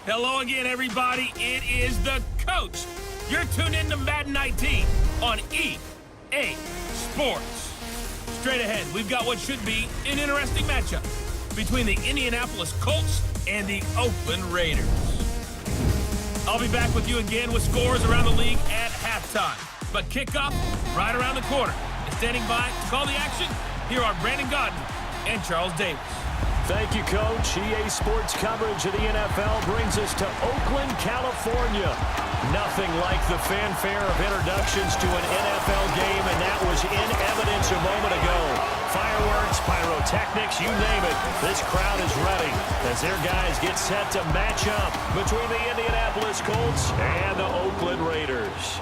Hello again, everybody. It is the coach. You're tuned in to Madden 19 on EA Sports. Straight ahead, we've got what should be an interesting matchup between the Indianapolis Colts and the Oakland Raiders. I'll be back with you again with scores around the league at halftime. But kickoff right around the corner. And standing by to call the action, here are Brandon Godden and Charles Davis. Thank you, Coach. EA Sports coverage of the NFL brings us to Oakland, California. Nothing like the fanfare of introductions to an NFL game, and that was in evidence a moment ago. Fireworks, pyrotechnics, you name it. This crowd is ready as their guys get set to match up between the Indianapolis Colts and the Oakland Raiders.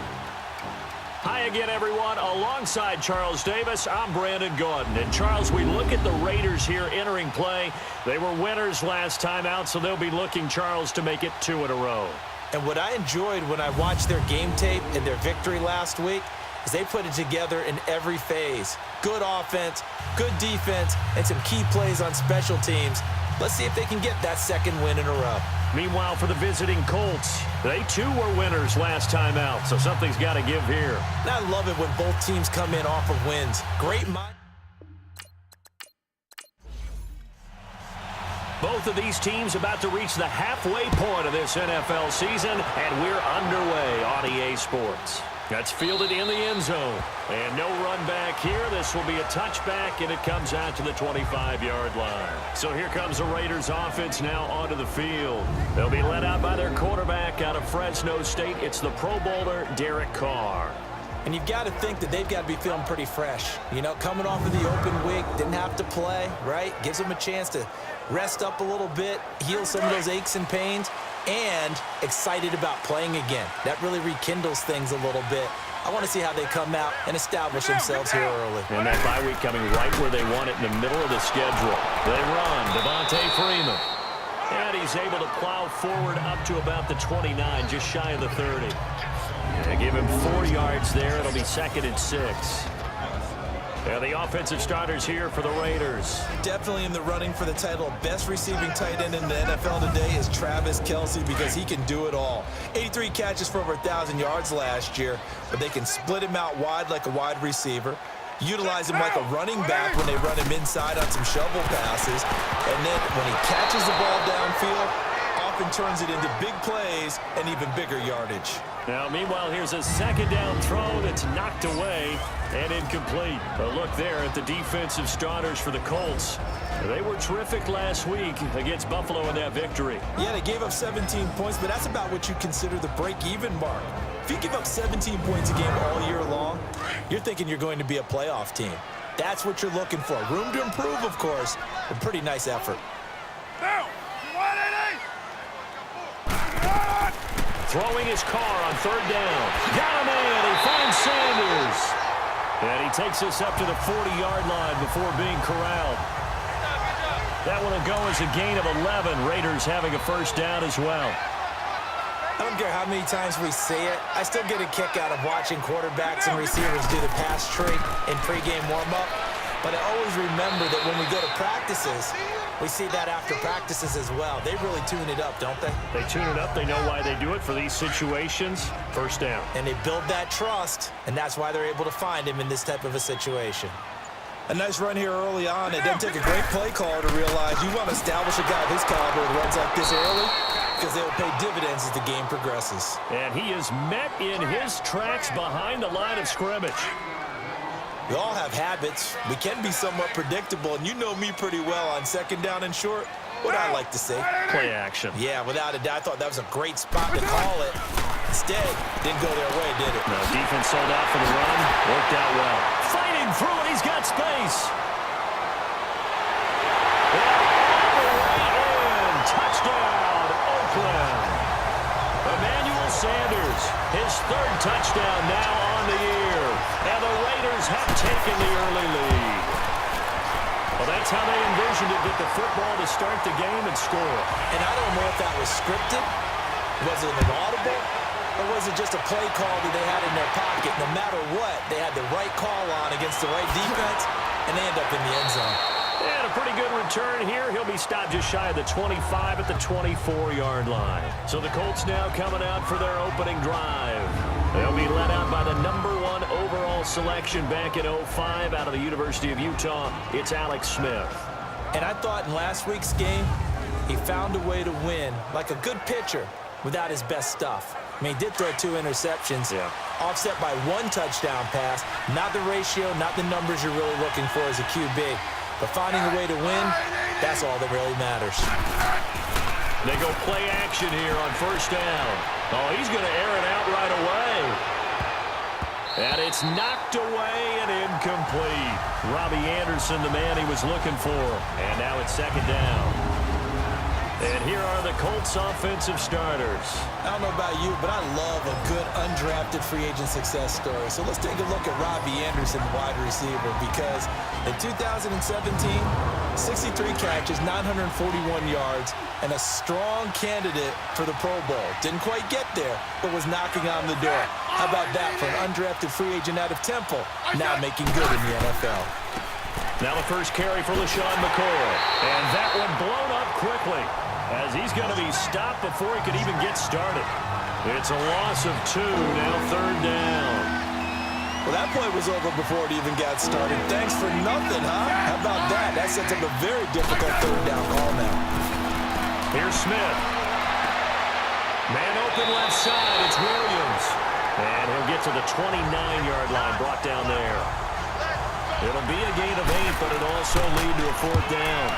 Hi again, everyone. Alongside Charles Davis, I'm Brandon Gaudin. And Charles, we look at the Raiders here entering play. They were winners last time out, so they'll be looking, Charles, to make it 2 in a row. And what I enjoyed when I watched their game tape and their victory last week is they put it together in every phase. Good offense, good defense, and some key plays on special teams. Let's see if they can get that second win in a row. Meanwhile, for the visiting Colts, they too were winners last time out, so something's got to give here. And I love it when both teams come in off of wins. Great mind. Both of these teams about to reach the halfway point of this NFL season, and we're underway on EA Sports. That's fielded in the end zone. And no run back here. This will be a touchback, and it comes out to the 25-yard line. So here comes the Raiders offense now onto the field. They'll be led out by their quarterback out of Fresno State. It's the Pro Bowler, Derek Carr. And you've got to think that they've got to be feeling pretty fresh. You know, coming off of the open week, didn't have to play, right? Gives them a chance to rest up a little bit, heal some of those aches and pains, and excited about playing again. That really rekindles things a little bit. I want to see how they come out and establish themselves here early. And that bye week coming right where they want it in the middle of the schedule. They run, Devontae Freeman. And he's able to plow forward up to about the 29, just shy of the 30. They give him 4 yards there. It'll be 2nd and 6. And the offensive starters here for the Raiders. Definitely in the running for the title of best receiving tight end in the NFL today is Travis Kelce, because he can do it all. 83 catches for over 1,000 yards last year, but they can split him out wide like a wide receiver, utilize him like a running back when they run him inside on some shovel passes, and then when he catches the ball downfield, often turns it into big plays and even bigger yardage. Now, meanwhile, here's a second down throw that's knocked away and incomplete. A look there at the defensive starters for the Colts. They were terrific last week against Buffalo in that victory. Yeah, they gave up 17 points, but that's about what you consider the break-even mark. If you give up 17 points a game all year long, you're thinking you're going to be a playoff team. That's what you're looking for. Room to improve, of course, but pretty nice effort. Throwing his car on 3rd down. Got him in. He finds Sanders. And he takes us up to the 40-yard line before being corralled. That one will go as a gain of 11. Raiders having a first down as well. I don't care how many times we see it. I still get a kick out of watching quarterbacks and receivers do the pass trick in pregame warm-up. But I always remember that when we go to practices, we see that after practices as well. They really tune it up, don't they? They tune it up. They know why they do it for these situations. First down. And they build that trust, and that's why they're able to find him in this type of a situation. A nice run here early on. It doesn't take a great play caller to realize you want to establish a guy of his caliber who runs like this early, because they will pay dividends as the game progresses. And he is met in his tracks behind the line of scrimmage. We all have habits. We can be somewhat predictable, and you know me pretty well on 2nd down and short. What I like to say. Play action. Yeah, without a doubt. I thought that was a great spot to call it. Instead, didn't go their way, did it? No, defense sold out for the run. Worked out well. Fighting through it. He's got space. And touchdown, Oakland. Emmanuel Sanders, his 3rd touchdown now on the year. And the Raiders have taken the early lead. Well, that's how they envisioned it, get the football to start the game and score. And I don't know if that was scripted, was it an audible, or was it just a play call that they had in their pocket? No matter what, they had the right call on against the right defense, and they end up in the end zone. And a pretty good return here. He'll be stopped just shy of the 25 at the 24-yard line. So the Colts now coming out for their opening drive. They'll be led out by the #1 overall selection back in 2005 out of the University of Utah. It's Alex Smith. And I thought in last week's game, he found a way to win like a good pitcher without his best stuff. I mean, he did throw 2 interceptions, offset by 1 touchdown pass. Not the ratio, not the numbers you're really looking for as a QB. But finding a way to win, that's all that really matters. They go play action here on first down. Oh, he's going to air it out right away. And it's knocked away and incomplete. Robbie Anderson, the man he was looking for. And now it's second down. And here are the Colts offensive starters. I don't know about you, but I love a good undrafted free agent success story. So let's take a look at Robbie Anderson, wide receiver, because in 2017, 63 catches, 941 yards, and a strong candidate for the Pro Bowl. Didn't quite get there, but was knocking on the door. How about that for an undrafted free agent out of Temple, now making good in the NFL? Now the first carry for LaShawn McCoy. And that one blown up quickly, as he's going to be stopped before he could even get started. It's a loss of 2, now third down. Well, that play was over before it even got started. Thanks for nothing, huh? How about that? That sets up a very difficult third down call now. Here's Smith. Man open left side, it's Williams. And he'll get to the 29-yard line, brought down there. It'll be a gain of 8, but it'll also lead to a 4th down.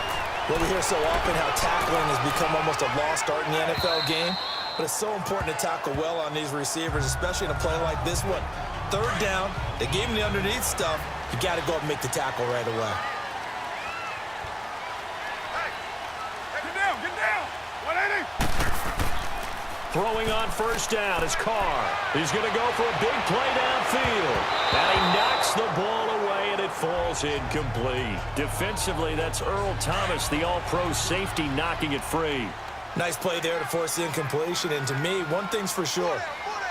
Well, we hear so often how tackling has become almost a lost art in the NFL game, but it's so important to tackle well on these receivers, especially in a play like this one. Third down, they gave him the underneath stuff. You got to go up and make the tackle right away. Hey, get down! 180! Throwing on first down is Carr. He's going to go for a big play downfield. And he knocks the ball away, and it falls incomplete. Defensively, that's Earl Thomas, the all-pro safety, knocking it free. Nice play there to force the incompletion. And to me, one thing's for sure.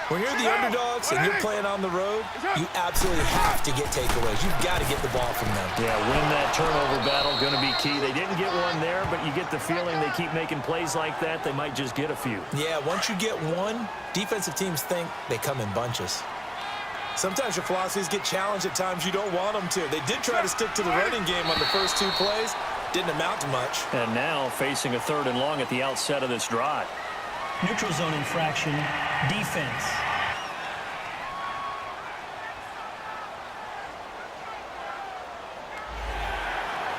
When you're the underdogs and you're playing on the road, you absolutely have to get takeaways. You've got to get the ball from them. Yeah, win that turnover battle, going to be key. They didn't get one there, but you get the feeling they keep making plays like that, they might just get a few. Yeah, once you get one, defensive teams think they come in bunches. Sometimes your philosophies get challenged at times you don't want them to. They did try to stick to the running game on the first 2 plays. Didn't amount to much. And now facing a 3rd and long at the outset of this drive. Neutral zone infraction, defense.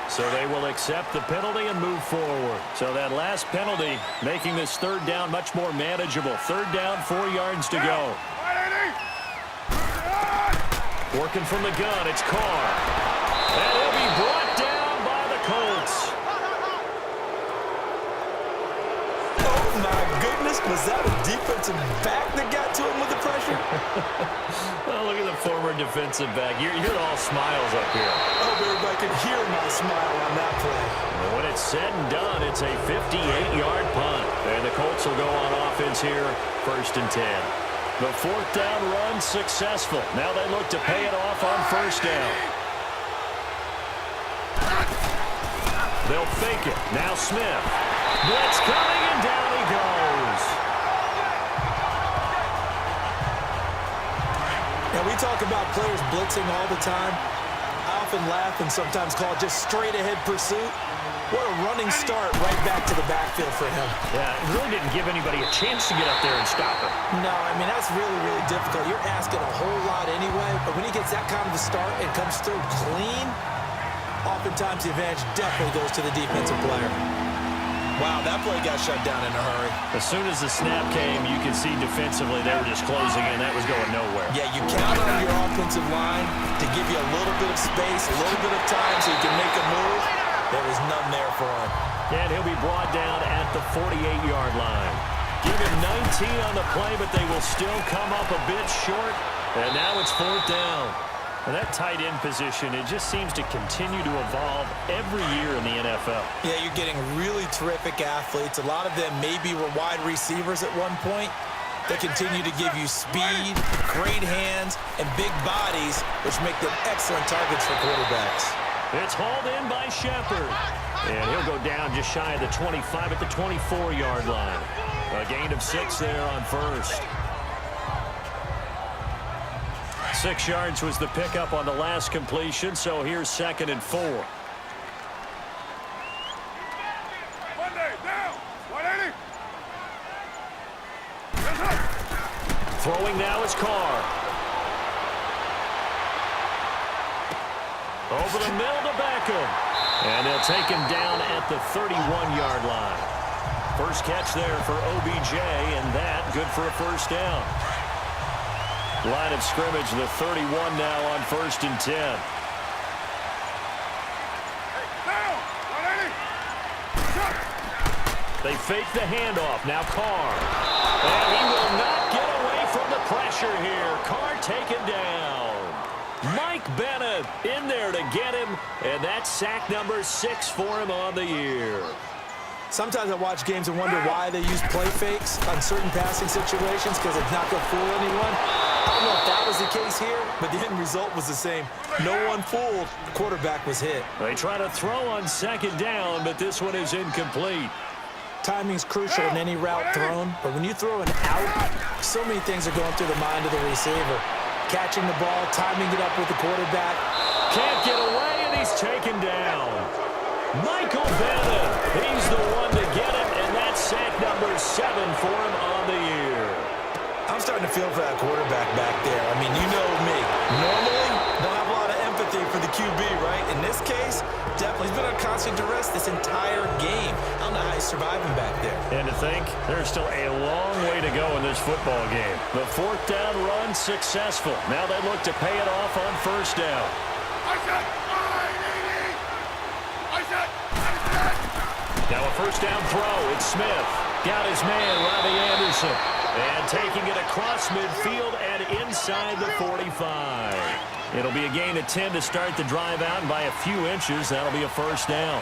So they will accept the penalty and move forward. So that last penalty making this 3rd down much more manageable. 3rd down, 4 yards to go. Working from the gun, it's Carr. And he'll be brought down by the Colts. Oh, my goodness. Was that a defensive back that got to him with the pressure? Well, look at the former defensive back. You're all smiles up here. I hope everybody could hear my smile on that play. And when it's said and done, it's a 58-yard punt. And the Colts will go on offense here, 1st and 10. The 4th down run successful. Now they look to pay it off on first down. They'll fake it. Now Smith. Blitz coming, and down he goes. Now, we talk about players blitzing all the time. I often laugh and sometimes call it just straight-ahead pursuit. What a running start right back to the backfield for him. Yeah, it really didn't give anybody a chance to get up there and stop him. No, I mean, that's really, really difficult. You're asking a whole lot anyway, but when he gets that kind of a start and comes through clean, oftentimes the advantage definitely goes to the defensive player. Wow, that play got shut down in a hurry. As soon as the snap came, you can see defensively they were just closing in. That was going nowhere. Yeah, you count on your offensive line to give you a little bit of space, a little bit of time so you can make a move. There was none there for him. And he'll be brought down at the 48-yard line. Give him 19 on the play, but they will still come up a bit short. And now it's 4th down. And that tight end position, it just seems to continue to evolve every year in the NFL. Yeah, you're getting really terrific athletes. A lot of them maybe were wide receivers at one point. They continue to give you speed, great hands, and big bodies, which make them excellent targets for quarterbacks. It's hauled in by Shepard. And he'll go down just shy of the 25 at the 24-yard line. A gain of 6 there on first. 6 yards was the pickup on the last completion, so here's 2nd and 4. Monday, down. 180. Yes, sir. Throwing now is Carr. Over the middle to Beckham. And they'll take him down at the 31-yard line. First catch there for OBJ, and that good for a first down. Line of scrimmage, the 31 now on 1st and 10. Down. 180. They fake the handoff. Now Carr. And he will not get away from the pressure here. Carr taken down. Mike Bennett in there to get him, and that's sack number 6 for him on the year. Sometimes I watch games and wonder why they use play fakes on certain passing situations because it's not going to fool anyone. I don't know if that was the case here, but the end result was the same. No one fooled. The quarterback was hit. They try to throw on 2nd down, but this one is incomplete. Timing's crucial in any route thrown, but when you throw an out, so many things are going through the mind of the receiver. Catching the ball, timing it up with the quarterback. Can't get away, and he's taken down. Michael Bennett, he's the one to get it, and that's sack number 7 for him on the year. I'm starting to feel for that quarterback back there. I mean, you know me. Normally, don't have a lot of empathy for the QB, right? In this case, definitely he's been on constant duress this entire game. I don't know how he's surviving back there. And to think, there's still a long way to go in this football game. The 4th down run successful. Now they look to pay it off on 1st down. I said 180. I said. Now a 1st down throw. It's Smith. Got his man, Robbie Anderson. And taking it across midfield and inside the 45. It'll be a gain of 10 to start the drive out, and by a few inches, that'll be a 1st down.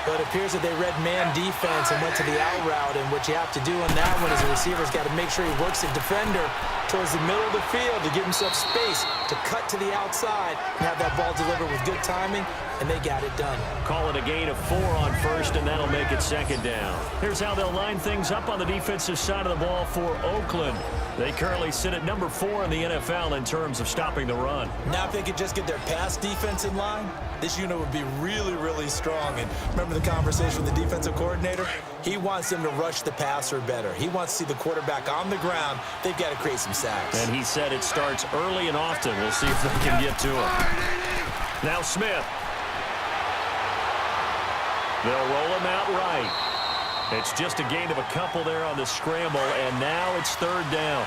But it appears that they read man defense and went to the out route, and what you have to do on that one is the receiver's got to make sure he works the defender towards the middle of the field to give himself space to cut to the outside and have that ball delivered with good timing, and they got it done. Call it a gain of 4 on 1st, and that'll make it 2nd down. Here's how they'll line things up on the defensive side of the ball for Oakland. They currently sit at number 4 in the NFL in terms of stopping the run. Now if they could just get their pass defense in line, this unit would be really, really strong. And remember the conversation with the defensive coordinator? He wants them to rush the passer better. He wants to see the quarterback on the ground. They've got to create some sacks. And he said it starts early and often. We'll see if they can get to him. Now Smith. They'll roll him out right. It's just a gain of a couple there on the scramble, and now it's 3rd down.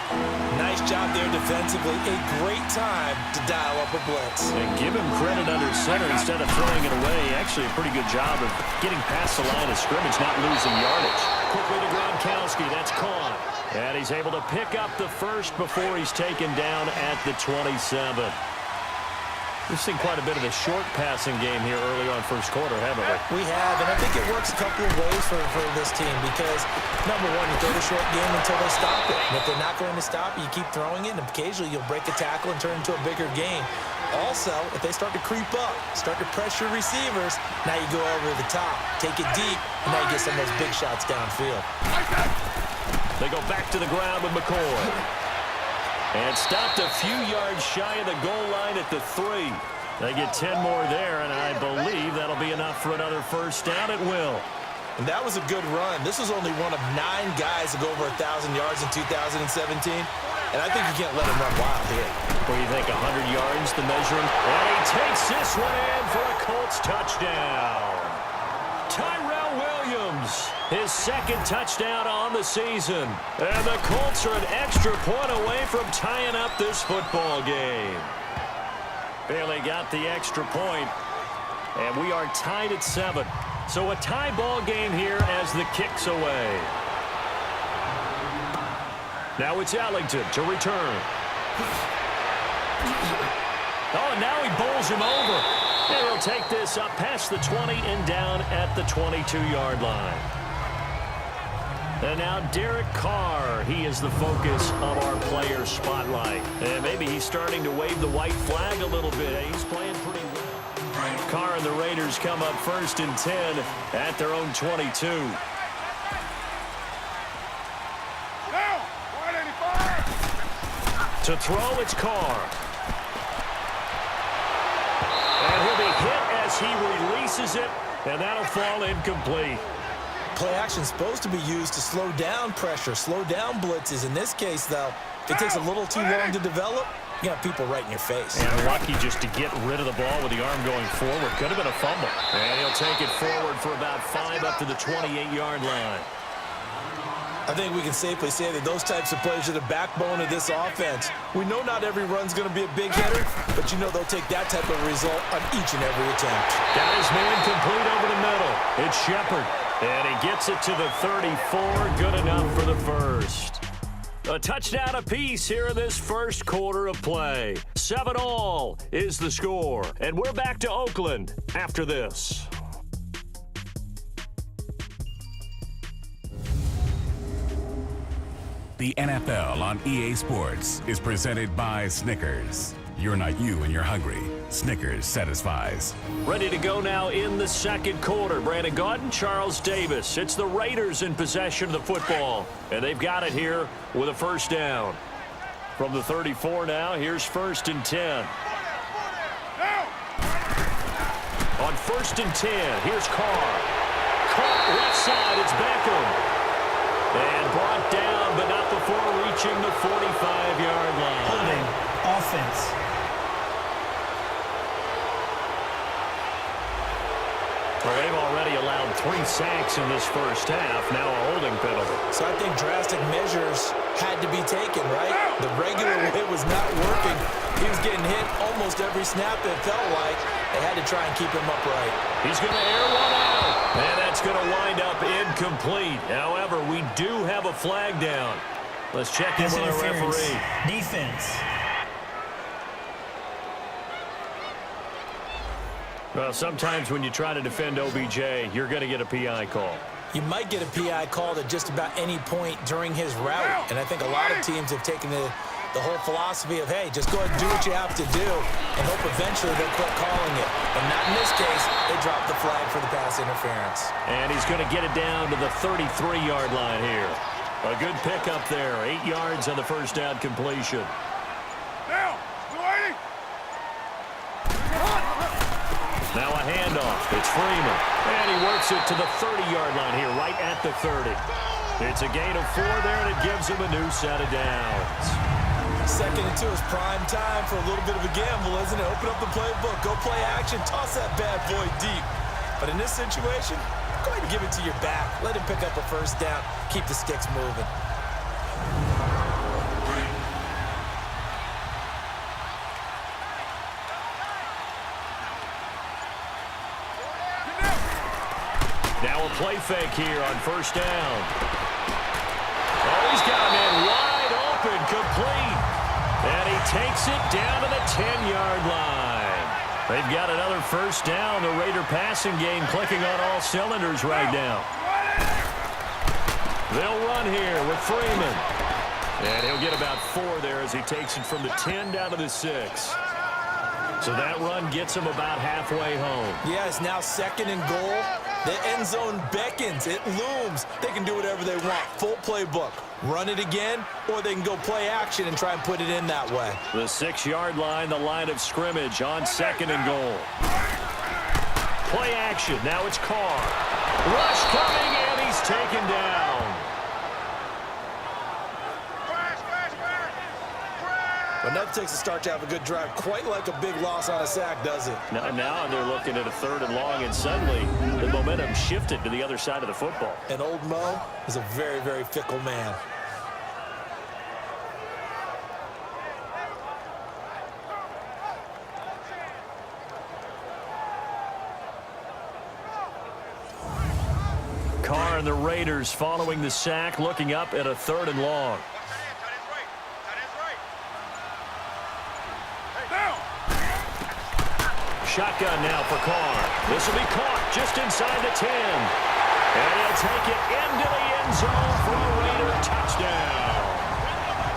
Nice job there defensively. A great time to dial up a blitz. And give him credit under center instead of throwing it away. Actually, a pretty good job of getting past the line of scrimmage, not losing yardage. Quickly to Gronkowski. That's caught. And he's able to pick up the 1st before he's taken down at the 27. We've seen quite a bit of a short passing game here early on 1st quarter, haven't we? We have, and I think it works a couple of ways for this team because, number one, you throw the short game until they stop it. And if they're not going to stop it, you keep throwing it, and occasionally you'll break a tackle and turn it into a bigger game. Also, if they start to creep up, start to pressure receivers, now you go over the top, take it deep, and now you get some of those big shots downfield. They go back to the ground with McCoy. And stopped a few yards shy of the goal line at the 3. They get 10 more there, and I believe that'll be enough for another 1st down. It will. And that was a good run. This was only one of 9 guys to go over 1,000 yards in 2017. And I think you can't let him run wild here. What do you think, 100 yards to measure him? And he takes this one in for a Colts touchdown. Tyrell Williams, his 2nd touchdown on the season. And the Colts are an extra point away from tying up this football game. Barely got the extra point, and we are tied at 7. So a tie ball game here as the kick's away. Now it's Ellington to return. Oh, and now he bowls him over. And he'll take this up past the 20 and down at the 22-yard line. And now Derek Carr, he is the focus of our player spotlight. And maybe he's starting to wave the white flag a little bit. He's playing pretty well. Carr and the Raiders come up 1st and 10 at their own 22. Now, 185. To throw, it's Carr. And he'll be hit as he releases it, and that'll fall incomplete. Play action is supposed to be used to slow down pressure, slow down blitzes. In this case, though, if it takes a little too long to develop, you have people right in your face. And lucky just to get rid of the ball with the arm going forward. Could have been a fumble. And he'll take it forward for about 5 up to the 28-yard line. I think we can safely say that those types of plays are the backbone of this offense. We know not every run's going to be a big hitter, but you know they'll take that type of result on each and every attempt. Got his man complete over the middle. It's Shepard. And he gets it to the 34. Good enough for the first. A touchdown apiece here in this first quarter of play. 7-all is the score. And we're back to Oakland after this. The NFL on EA Sports is presented by Snickers. You're not you when you're hungry. Snickers satisfies. Ready to go now in the second quarter. Brandon Gaudin, Charles Davis. It's the Raiders in possession of the football. And they've got it here with a first down. From the 34 now, here's 1st and 10. On 1st and 10, here's Carr. Caught left side, it's Beckham. And brought down, but not before reaching the 45-yard line. Holding. Offense. Well, they've already allowed 3 sacks in this first half. Now a holding penalty. So I think drastic measures had to be taken, right? The regular way was not working. He was getting hit almost every snap, it felt like. They had to try and keep him upright. He's going to air one out. And that's going to wind up incomplete. However, we do have a flag down. Let's check in with our referee. Defense. Well, sometimes when you try to defend OBJ, you're going to get a PI call. You might get a PI called at just about any point during his route. And I think a lot of teams have taken the whole philosophy of, hey, just go ahead and do what you have to do and hope eventually they'll quit calling it. But not in this case. They dropped the flag for the pass interference. And he's going to get it down to the 33-yard line here. A good pickup there. 8 yards on the first down completion. Now, 280. Now a handoff. It's Freeman. And he works it to the 30-yard line here, right at the 30. It's a gain of 4 there, and it gives him a new set of downs. 2nd and 2 is prime time for a little bit of a gamble, isn't it? Open up the playbook, go play action, toss that bad boy deep. But in this situation, go ahead and give it to your back. Let him pick up a first down. Keep the sticks moving. Now a play fake here on first down. Oh, he's got him in wide open, complete. And he takes it down to the 10-yard line. They've got another first down. The Raider passing game clicking on all cylinders right now. They'll run here with Freeman. And he'll get about 4 there as he takes it from the 10 down to the 6. So that run gets him about halfway home. Yeah, it's now 2nd and goal. The end zone beckons. It looms. They can do whatever they want. Full playbook. Run it again, or they can go play action and try and put it in that way. The 6-yard line, the line of scrimmage on 2nd and goal. Play action. Now it's Carr. Rush coming, and he's taken down. But that takes a start to have a good drive. Quite like a big loss on a sack, does it? Now they're looking at a 3rd and long, and suddenly the momentum shifted to the other side of the football. And old Mo is a very, very fickle man. Carr and the Raiders following the sack, looking up at a 3rd and long. Shotgun now for Carr. This will be caught just inside the 10. And he'll take it into the end zone for a Raider touchdown.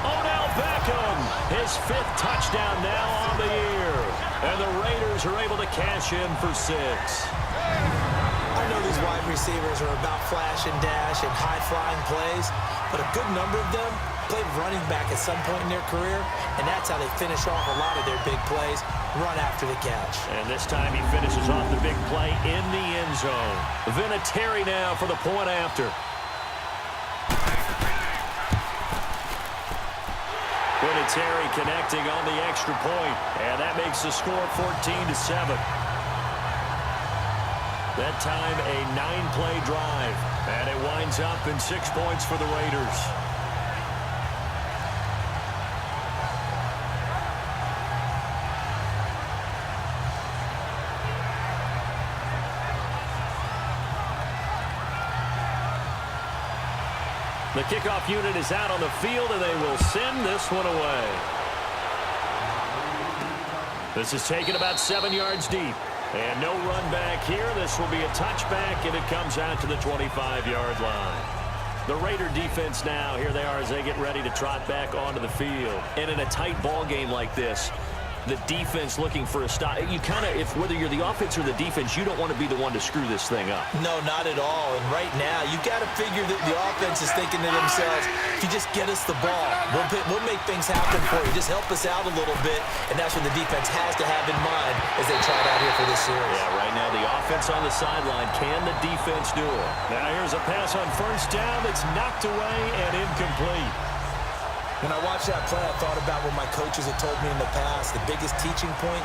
Odell Beckham, his 5th touchdown now on the year. And the Raiders are able to cash in for 6. I know these wide receivers are about flash and dash and high-flying plays, but a good number of them played running back at some point in their career, and that's how they finish off a lot of their big plays, run after the catch. And this time he finishes off the big play in the end zone. Vinatieri now for the point after. Vinatieri connecting on the extra point, and that makes the score 14-7. That time a 9-play drive, and it winds up in 6 points for the Raiders. The kickoff unit is out on the field, and they will send this one away. This is taken about 7 yards deep. And no run back here. This will be a touchback, and it comes out to the 25-yard line. The Raider defense now, here they are as they get ready to trot back onto the field. And in a tight ball game like this, the defense looking for a stop. You kind of, whether you're the offense or the defense, you don't want to be the one to screw this thing up. No, not at all. And right now, you got to figure that the offense is thinking to themselves, if you just get us the ball, we'll make things happen for you. Just help us out a little bit. And that's what the defense has to have in mind as they trot out here for this series. Yeah, right now the offense on the sideline. Can the defense do it? Now here's a pass on first down that's knocked away and incomplete. When I watched that play, I thought about what my coaches had told me in the past. The biggest teaching point,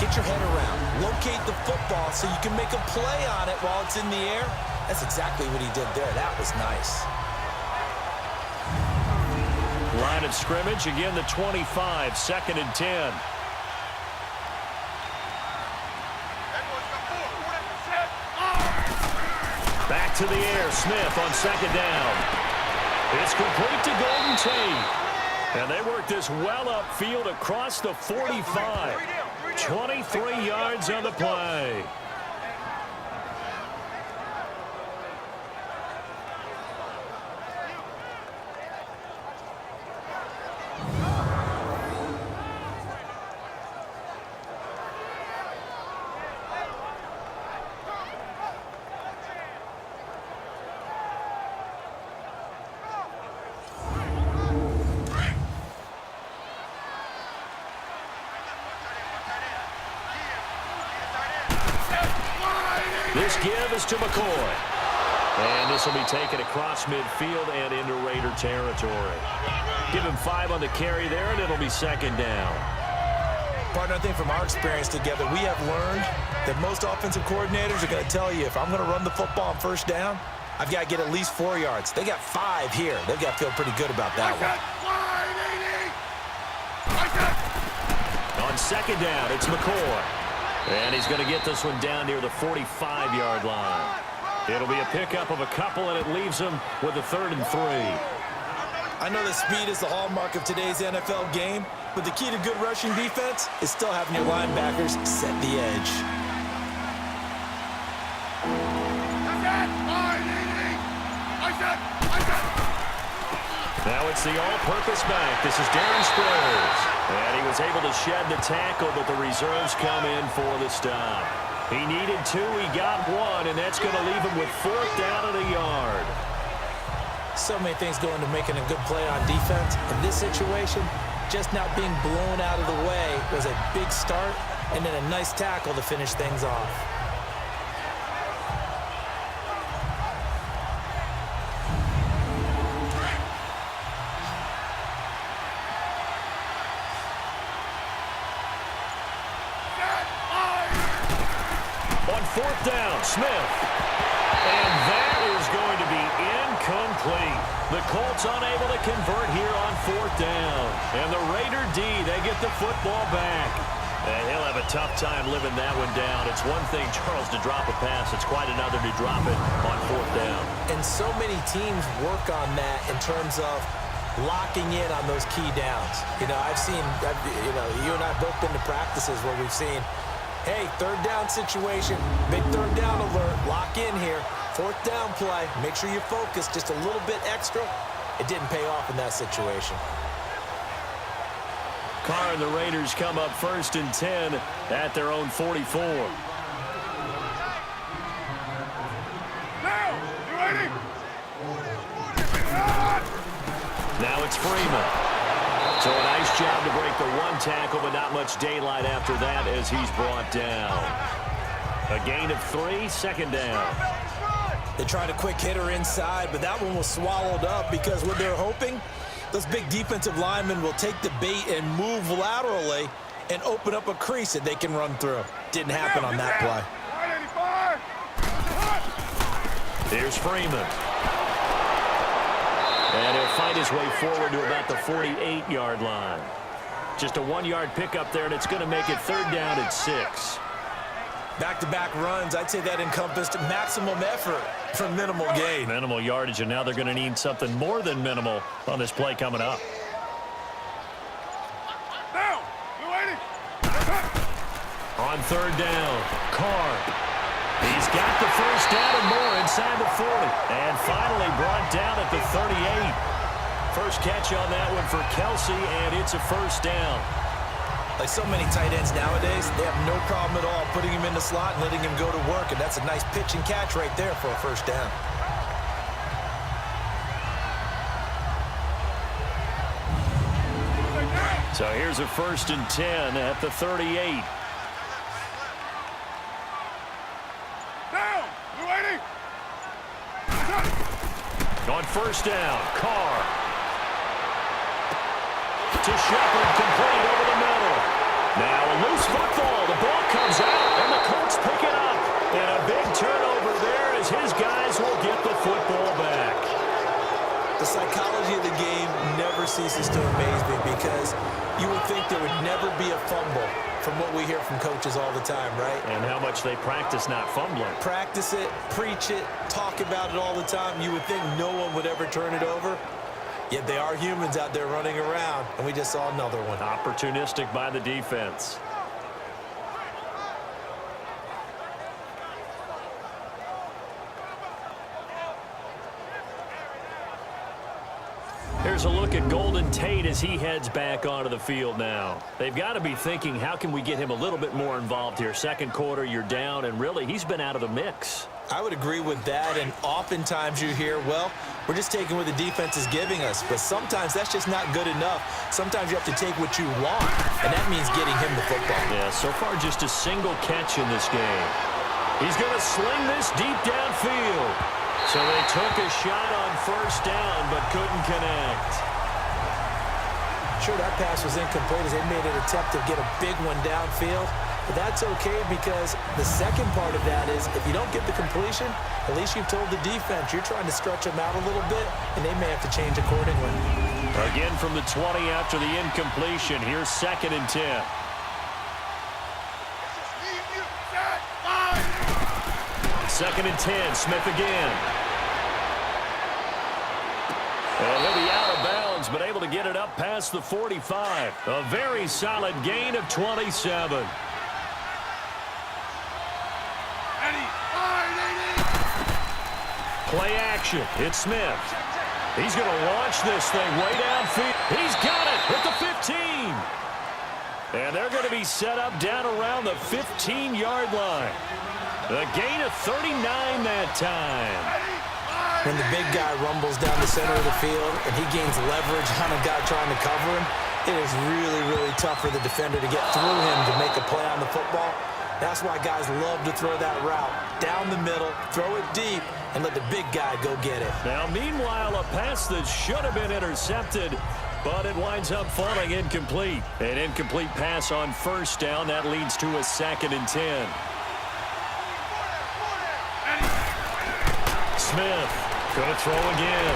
get your head around. Locate the football so you can make a play on it while it's in the air. That's exactly what he did there. That was nice. Line of scrimmage, again the 25, 2nd and 10. Back to the air, Smith on 2nd down. It's complete to Golden Tate. And they work this well upfield across the 45. 23 yards on the play. This give is to McCoy. And this will be taken across midfield and into Raider territory. Give him 5 on the carry there, and it'll be 2nd down. Partner, I think from our experience together, we have learned that most offensive coordinators are going to tell you, if I'm going to run the football on first down, I've got to get at least 4 yards. They got 5 here. They've got to feel pretty good about that one. On 2nd down, it's McCoy. And he's going to get this one down near the 45-yard line. It'll be a pickup of a couple, and it leaves him with a 3rd and 3. I know that speed is the hallmark of today's NFL game, but the key to good rushing defense is still having your linebackers set the edge. Now it's the all-purpose back. This is Darren Sproles. And he was able to shed the tackle, but the reserves come in for the stop. He needed 2, he got 1, and that's going to leave him with 4th down and a yard. So many things go into making a good play on defense. In this situation, just not being blown out of the way was a big start, and then a nice tackle to finish things off. On 4th down, Smith. And that is going to be incomplete. The Colts unable to convert here on 4th down. And the Raider D, they get the football back. And he'll have a tough time living that one down. It's one thing, Charles, to drop a pass. It's quite another to drop it on 4th down. And so many teams work on that in terms of locking in on those key downs. You know, you and I both been to practices where we've seen, hey, 3rd down situation, big 3rd down alert, lock in here, 4th down play, make sure you focus just a little bit extra. It didn't pay off in that situation. par, and the Raiders come up 1st and 10 at their own 44. Now, you ready? Now it's Freeman. So a nice job to break the one tackle, but not much daylight after that as he's brought down. A gain of 3, 2nd down. They tried a quick hitter inside, but that one was swallowed up because what they're hoping, those big defensive linemen will take the bait and move laterally and open up a crease that they can run through. Didn't happen on that play. 185. Here's Freeman. And he'll fight his way forward to about the 48-yard line. Just a 1-yard pickup there, and it's going to make it 3rd down at 6. Back-to-back runs, I'd say that encompassed maximum effort for minimal gain. Minimal yardage, and now they're going to need something more than minimal on this play coming up. Now, you ready? On 3rd down, Carr. He's got the 1st down and more inside the 40. And finally brought down at the 38. First catch on that one for Kelsey, and it's a 1st down. Like so many tight ends nowadays, they have no problem at all putting him in the slot and letting him go to work, and that's a nice pitch and catch right there for a 1st down. So here's a 1st and 10 at the 38. Now, you ready? On 1st down, Carr. To Shepard, complete over the middle. Now a loose football. The ball comes out, and the Colts pick it up. And a big turnover there as his guys will get the football back. The psychology of the game never ceases to amaze me because you would think there would never be a fumble from what we hear from coaches all the time, right? And how much they practice not fumbling. Practice it, preach it, talk about it all the time. You would think no one would ever turn it over. Yet they are humans out there running around, and we just saw another one. Opportunistic by the defense. Here's a look at Golden Tate as he heads back onto the field now. They've got to be thinking, how can we get him a little bit more involved here? 2nd quarter, you're down, and really, he's been out of the mix. I would agree with that, and oftentimes you hear, well, we're just taking what the defense is giving us, but sometimes that's just not good enough. Sometimes you have to take what you want, and that means getting him the football. Yeah, so far just a single catch in this game. He's going to sling this deep downfield. So they took a shot on 1st down, but couldn't connect. Sure, that pass was incomplete as they made an attempt to get a big one downfield. But that's okay because the second part of that is if you don't get the completion, at least you've told the defense you're trying to stretch them out a little bit, and they may have to change accordingly. Again from the 20 after the incompletion. Here's 2nd and 10. 2nd and 10. Smith again. And he'll be out of bounds, but able to get it up past the 45. A very solid gain of 27. Play action. It's Smith. He's going to launch this thing way downfield. He's got it at the 15. And they're going to be set up down around the 15-yard line. A gain of 39 that time. When the big guy rumbles down the center of the field and he gains leverage on a guy trying to cover him, it is really, really tough for the defender to get through him to make a play on the football. That's why guys love to throw that route down the middle, throw it deep, and let the big guy go get it. Now, meanwhile, a pass that should have been intercepted, but it winds up falling incomplete. An incomplete pass on 1st down. That leads to a 2nd and 10. Smith going to throw again.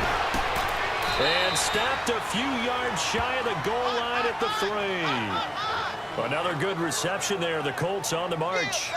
And stopped a few yards shy of the goal line at the 3. Another good reception there. The Colts on the march.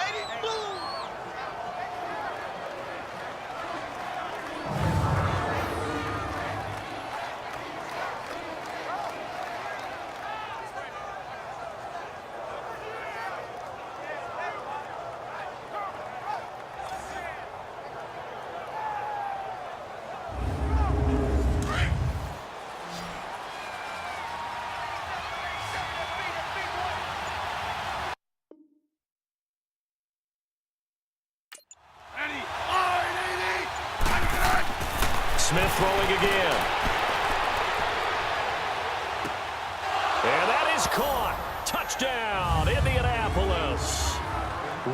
throwing again. And that is caught. Touchdown, Indianapolis.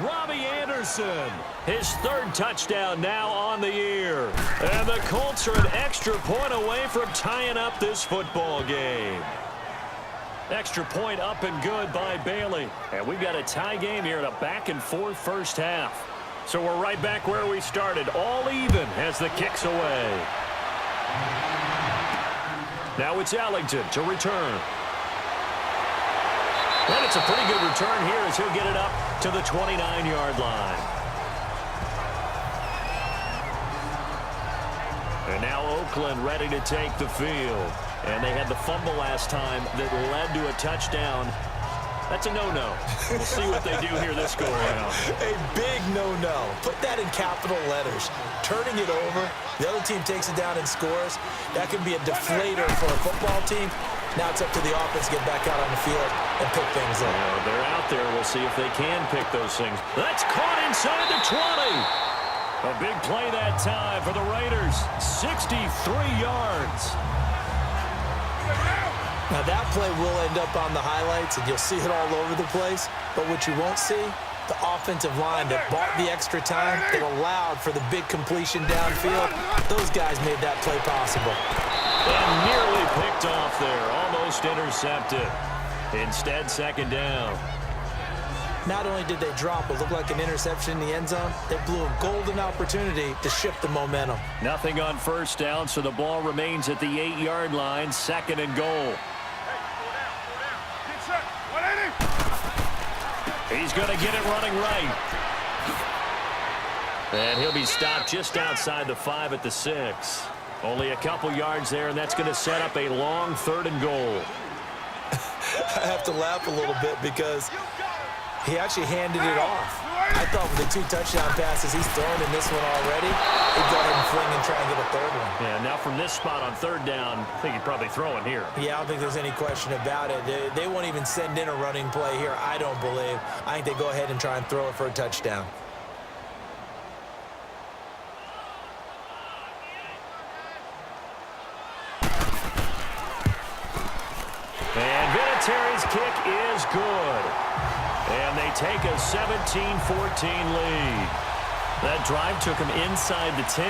Robbie Anderson, his third touchdown now on the year. And the Colts are an extra point away from tying up this football game. Extra point up and good by Bailey. And we've got a tie game here in a back-and-forth first half. So we're right back where we started, all even as the kick's away. Now it's Ellington to return. And it's a pretty good return here as he'll get it up to the 29-yard line. And now Oakland ready to take the field. And they had the fumble last time that led to a touchdown. That's a no-no. We'll see what they do here this go-around. A big no-no. Put that in capital letters. Turning it over, the other team takes it down and scores. That can be a deflator for a football team. Now it's up to the offense to get back out on the field and pick things up. Yeah, they're out there. We'll see if they can pick those things. That's caught inside the 20. A big play that time for the Raiders. 63 yards. Now that play will end up on the highlights, and you'll see it all over the place. But what you won't see, the offensive line that bought the extra time, that allowed for the big completion downfield, those guys made that play possible. And nearly picked off there, almost intercepted. Instead, second down. Not only did they drop what looked like an interception in the end zone, they blew a golden opportunity to shift the momentum. Nothing on first down, so the ball remains at the 8-yard line, second and goal. He's going to get it running right. And he'll be stopped just outside the 5 at the 6. Only a couple yards there, and that's going to set up a long third and goal. I have to laugh a little bit because he actually handed it off. I thought with the 2 touchdown passes he's thrown in this one already, he'd go ahead and fling and try and get a third one. Yeah, now from this spot on third down, I think he'd probably throw it here. Yeah, I don't think there's any question about it. They won't even send in a running play here, I don't believe. I think they go ahead and try and throw it for a touchdown. And Vinatieri's kick is good. And they take a 17-14 lead. That drive took him inside the 10.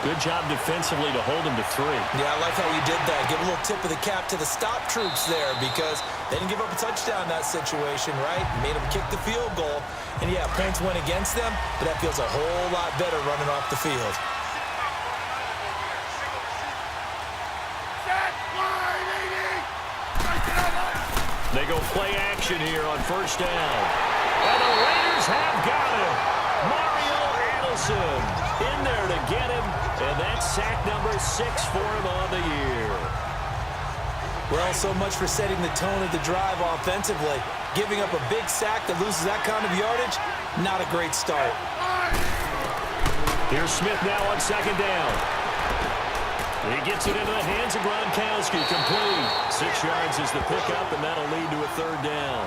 Good job defensively to hold him to 3. Yeah, I like how you did that. Give a little tip of the cap to the stop troops there because they didn't give up a touchdown in that situation, right? Made them kick the field goal. And, yeah, points went against them, but that feels a whole lot better running off the field. They go play action here on first down. And the Raiders have got him. Mario Addison in there to get him. And that's sack number 6 for him on the year. Well, so much for setting the tone of the drive offensively. Giving up a big sack that loses that kind of yardage, not a great start. Here's Smith now on second down. He gets it into the hands of Gronkowski, complete. 6 yards is the pickup, and that'll lead to a third down.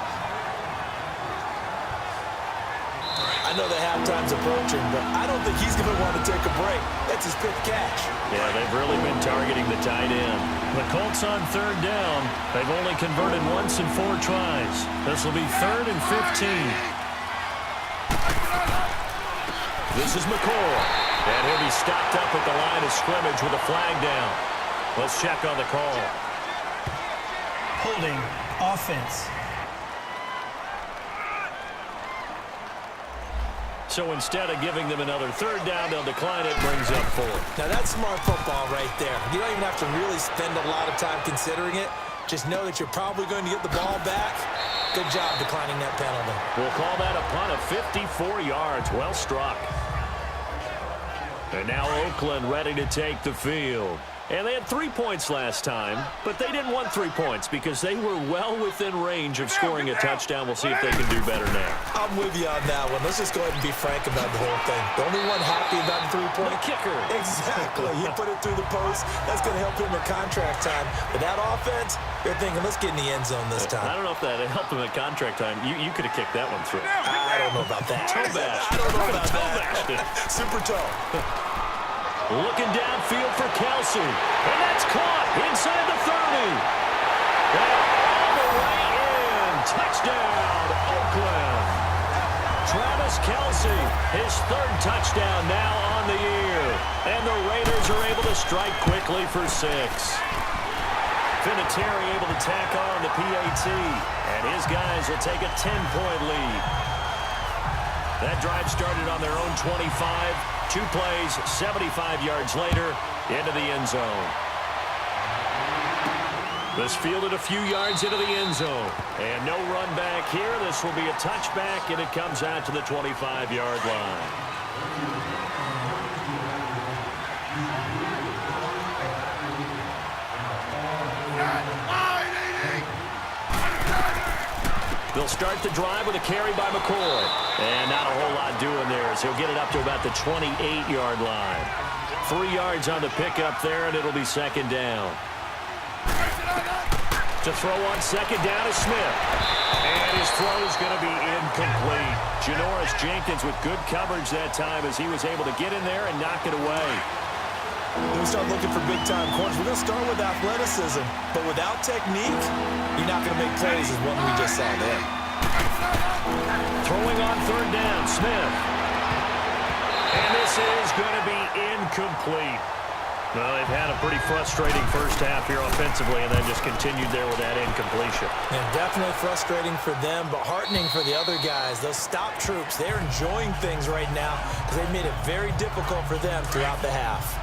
I know the halftime's approaching, but I don't think he's going to want to take a break. That's his 5th catch. Yeah, they've really been targeting the tight end. The Colts on third down. They've only converted once in 4 tries. This will be 3rd and 15. This is McCoy. And he'll be stopped up at the line of scrimmage with a flag down. Let's check on the call. Holding offense. So instead of giving them another third down, they'll decline it, brings up 4. Now that's smart football right there. You don't even have to really spend a lot of time considering it. Just know that you're probably going to get the ball back. Good job declining that penalty. We'll call that a punt of 54 yards. Well struck. And now Oakland ready to take the field. And they had 3 points last time, but they didn't want 3 points because they were well within range of scoring a touchdown. We'll see if they can do better now. I'm with you on that one. Let's just go ahead and be frank about the whole thing. The only one happy about the 3-point. The kicker. Exactly. He put it through the post. That's going to help him at contract time. But that offense, they're thinking, let's get in the end zone this time. I don't know if that helped him at contract time. You could have kicked that one through. I don't know about that. Toe bash. I don't know about Toe that. bashed it. Super toe. Looking downfield for Kelsey. And that's caught inside the 30. And all the way in. Touchdown, Oakland. Travis Kelsey, his third touchdown now on the year. And the Raiders are able to strike quickly for 6. Vinatieri able to tack on the PAT. And his guys will take a 10-point lead. That drive started on their own 25. 2 plays, 75 yards later, into the end zone. This fielded a few yards into the end zone. And no run back here. This will be a touchback, and it comes out to the 25-yard line. They'll start the drive with a carry by McCoy. And not a whole lot doing there as he'll get it up to about the 28-yard line. 3 yards on the pickup there, and it'll be second down. To throw on second down is Smith. And his throw is going to be incomplete. Janoris Jenkins with good coverage that time as he was able to get in there and knock it away. Then we start looking for big-time corners. We're going to start with athleticism, but without technique, you're not going to make plays as one we just saw there. Throwing on third down, Smith. And this is going to be incomplete. Well, they've had a pretty frustrating first half here offensively and then just continued there with that incompletion. And definitely frustrating for them, but heartening for the other guys. Those stop troops, they're enjoying things right now because they've made it very difficult for them throughout the half.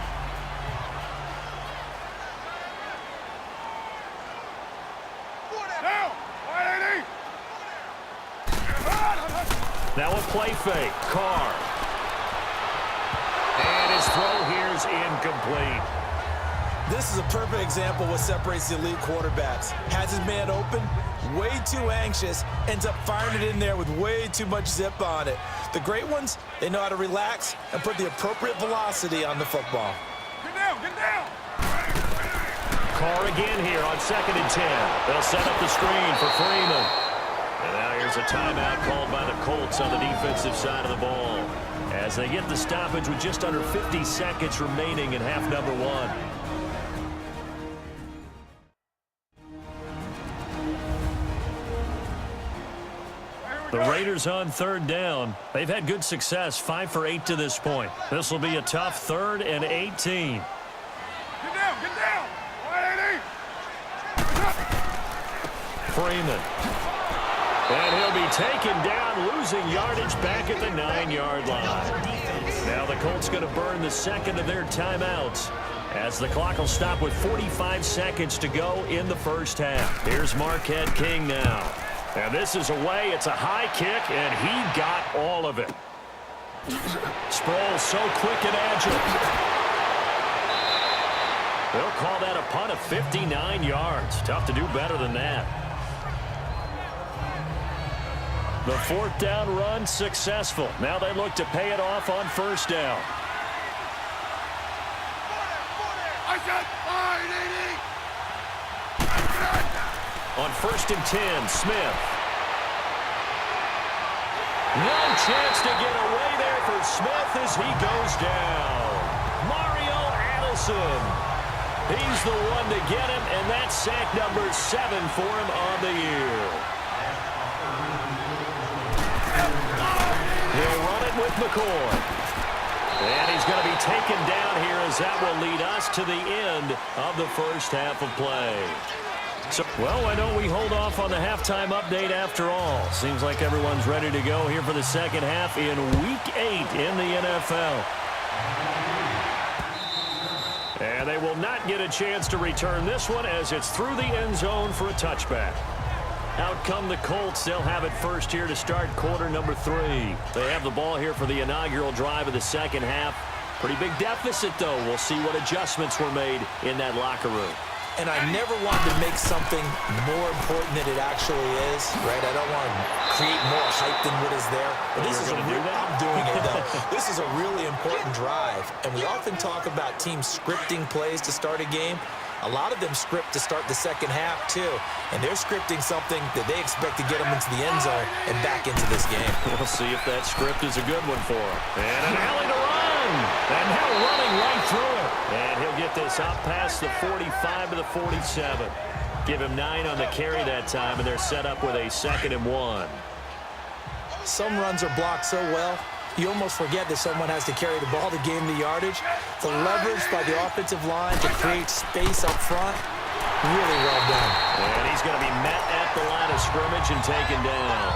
Now a play fake. Carr. And his throw here is incomplete. This is a perfect example of what separates the elite quarterbacks. Has his man open, way too anxious, ends up firing it in there with way too much zip on it. The great ones, they know how to relax and put the appropriate velocity on the football. Get down, get down! Carr again here on 2nd and 10. They'll set up the screen for Freeman. And now here's a timeout called by the Colts on the defensive side of the ball as they get the stoppage with just under 50 seconds remaining in half number 1. The Raiders on third down. They've had good success, 5 for 8 to this point. This will be a tough 3rd and 18. Get down, get down! 180! Freeman. And he'll be taken down, losing yardage back at the 9-yard line. Now the Colts going to burn the second of their timeouts as the clock will stop with 45 seconds to go in the first half. Here's Marquette King now. And this is away. It's a high kick, and he got all of it. Sproles so quick and agile. They'll call that a punt of 59 yards. Tough to do better than that. The 4th down run successful. Now they look to pay it off on first down. I said 180! On 1st and 10, Smith. No chance to get away there for Smith as he goes down. Mario Addison. He's the one to get him, and that's sack number 7 for him on the year. He'll run it with McCoy. And he's going to be taken down here as that will lead us to the end of the first half of play. So, well, why don't we hold off on the halftime update after all? Seems like everyone's ready to go here for the second half in Week 8 in the NFL. And they will not get a chance to return this one as it's through the end zone for a touchback. Out come the Colts. They'll have it first here to start quarter number 3. They have the ball here for the inaugural drive of the second half. Pretty big deficit, though. We'll see what adjustments were made in that locker room. And I never wanted to make something more important than it actually is, right? I don't want to create more hype than what is there. But this is I'm doing it, though. This is a really important drive. And we often talk about teams scripting plays to start a game. A lot of them script to start the second half, too. And they're scripting something that they expect to get them into the end zone and back into this game. We'll see if that script is a good one for them. And an alley to run. open. And now running right through it. And he'll get this up past the 45 to the 47. Give him 9 on the carry that time, and they're set up with a 2nd and 1. Some runs are blocked so well, you almost forget that someone has to carry the ball to gain the yardage. The leverage by the offensive line to create space up front, really well done. And he's going to be met at the line of scrimmage and taken down.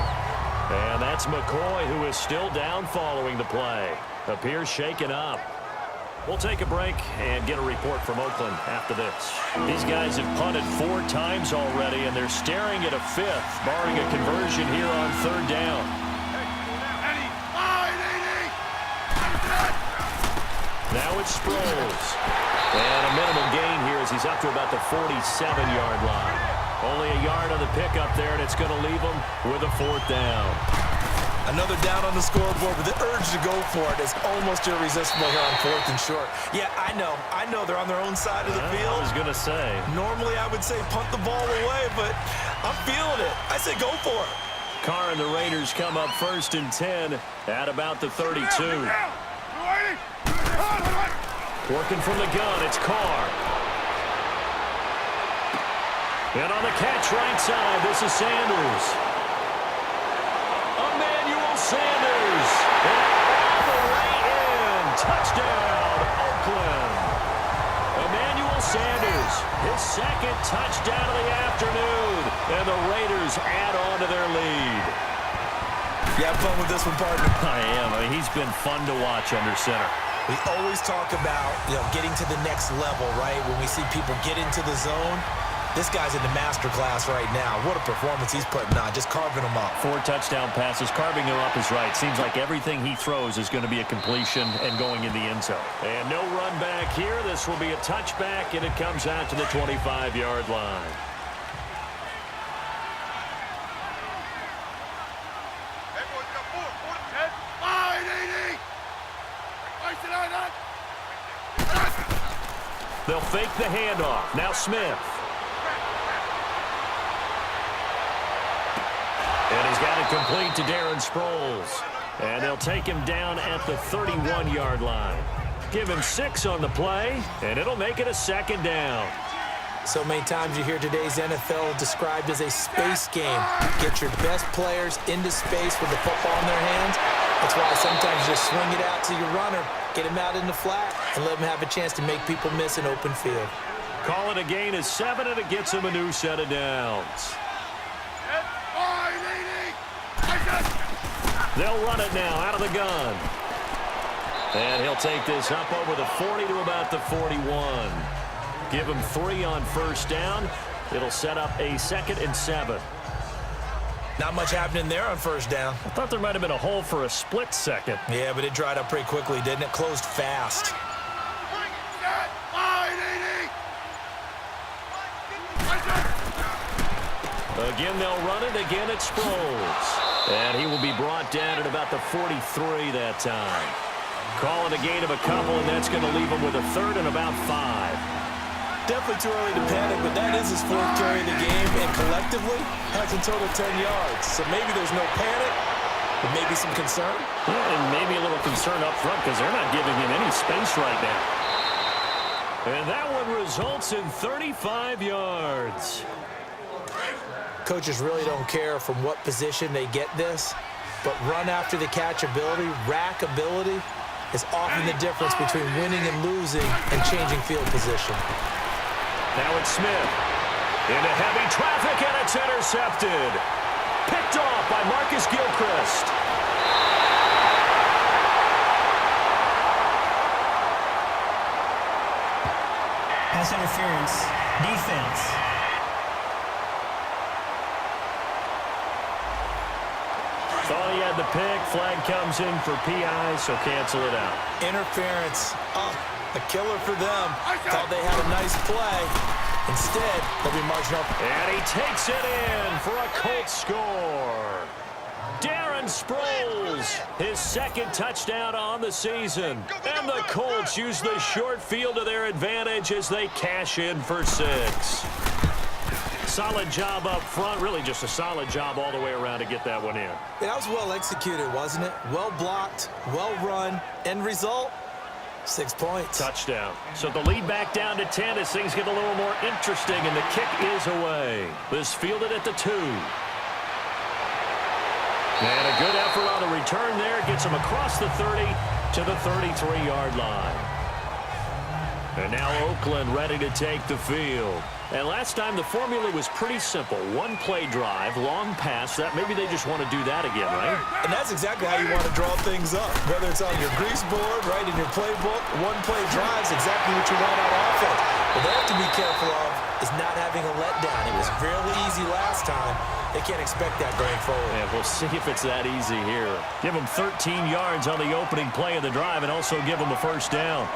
And that's McCoy, who is still down following the play. Appears shaken up. We'll take a break and get a report from Oakland after this. These guys have punted 4 times already, and they're staring at a 5th, barring a conversion here on 3rd down. Now it's Sproles. And a minimal gain here as he's up to about the 47-yard line. Only a yard on the pickup there, and it's going to leave him with a 4th down. Another down on the scoreboard, but the urge to go for it is almost irresistible here on 4th and short. Yeah, I know they're on their own side of the field. I was going to say. Normally I would say punt the ball away, but I'm feeling it. I say go for it. Carr and the Raiders come up 1st and 10 at about the 32. Working from the gun, it's Carr. And on the catch right side, this is Sanders. Emmanuel Sanders. And all the way in. Touchdown, Oakland. Emmanuel Sanders, his 2nd touchdown of the afternoon. And the Raiders add on to their lead. You have fun with this one, partner? I am. I mean, he's been fun to watch under center. We always talk about, getting to the next level, right? When we see people get into the zone, this guy's in the master class right now. What a performance he's putting on, just carving them up. 4 touchdown passes, carving them up is right. Seems like everything he throws is going to be a completion and going in the end zone. And no run back here. This will be a touchback, and it comes out to the 25-yard line. They'll fake the handoff. Now Smith. And he's got it complete to Darren Sproles. And they'll take him down at the 31-yard line. Give him 6 on the play, and it'll make it a 2nd down. So many times you hear today's NFL described as a space game. Get your best players into space with the football in their hands. That's why sometimes you just swing it out to your runner, get him out in the flat, and let him have a chance to make people miss an open field. Call it a gain of 7, and it gets him a new set of downs. They'll run it now out of the gun. And he'll take this up over the 40 to about the 41. Give him 3 on 1st down. It'll set up a 2nd and 7. Not much happening there on 1st down. I thought there might have been a hole for a split second. Yeah, but it dried up pretty quickly, didn't it? Closed fast. Again, they'll run it. Again, it's Sproles. And he will be brought down at about the 43 that time. Call it a gain of a couple, and that's going to leave him with a 3rd and about 5. Definitely too early to panic, but that is his 4th carry of the game, and collectively has a total 10 yards. So maybe there's no panic, but maybe some concern. Yeah, and maybe a little concern up front because they're not giving him any space right now. And that one results in 35 yards. Coaches really don't care from what position they get this, but run after the catch ability, rack ability, is often the difference between winning and losing and changing field position. Now it's Smith. Into heavy traffic, and it's intercepted. Picked off by Marcus Gilchrist. Pass interference. Defense. Thought he had the pick. Flag comes in for PI, so cancel it out. Interference. Oh, a killer for them. Thought they had a nice play. Instead, they'll be marching up. And he takes it in for a Colts score. Darren Sproles, his 2nd touchdown on the season. And the Colts use the short field to their advantage as they cash in for 6. Solid job up front, really just a solid job all the way around to get that one in. That was well executed, wasn't it? Well blocked, well run. End result, 6 points. Touchdown. So the lead back down to 10 as things get a little more interesting, and the kick is away. This fielded at the 2. And a good effort on the return there. Gets him across the 30 to the 33-yard line. And now Oakland ready to take the field. And last time the formula was pretty simple. One play drive, long pass. That maybe they just want to do that again, right? And that's exactly how you want to draw things up. Whether it's on your grease board, right in your playbook, one play drive is exactly what you want on offense. What they have to be careful of is not having a letdown. It was really easy last time. They can't expect that going forward. And we'll see if it's that easy here. Give them 13 yards on the opening play of the drive and also give them a first down.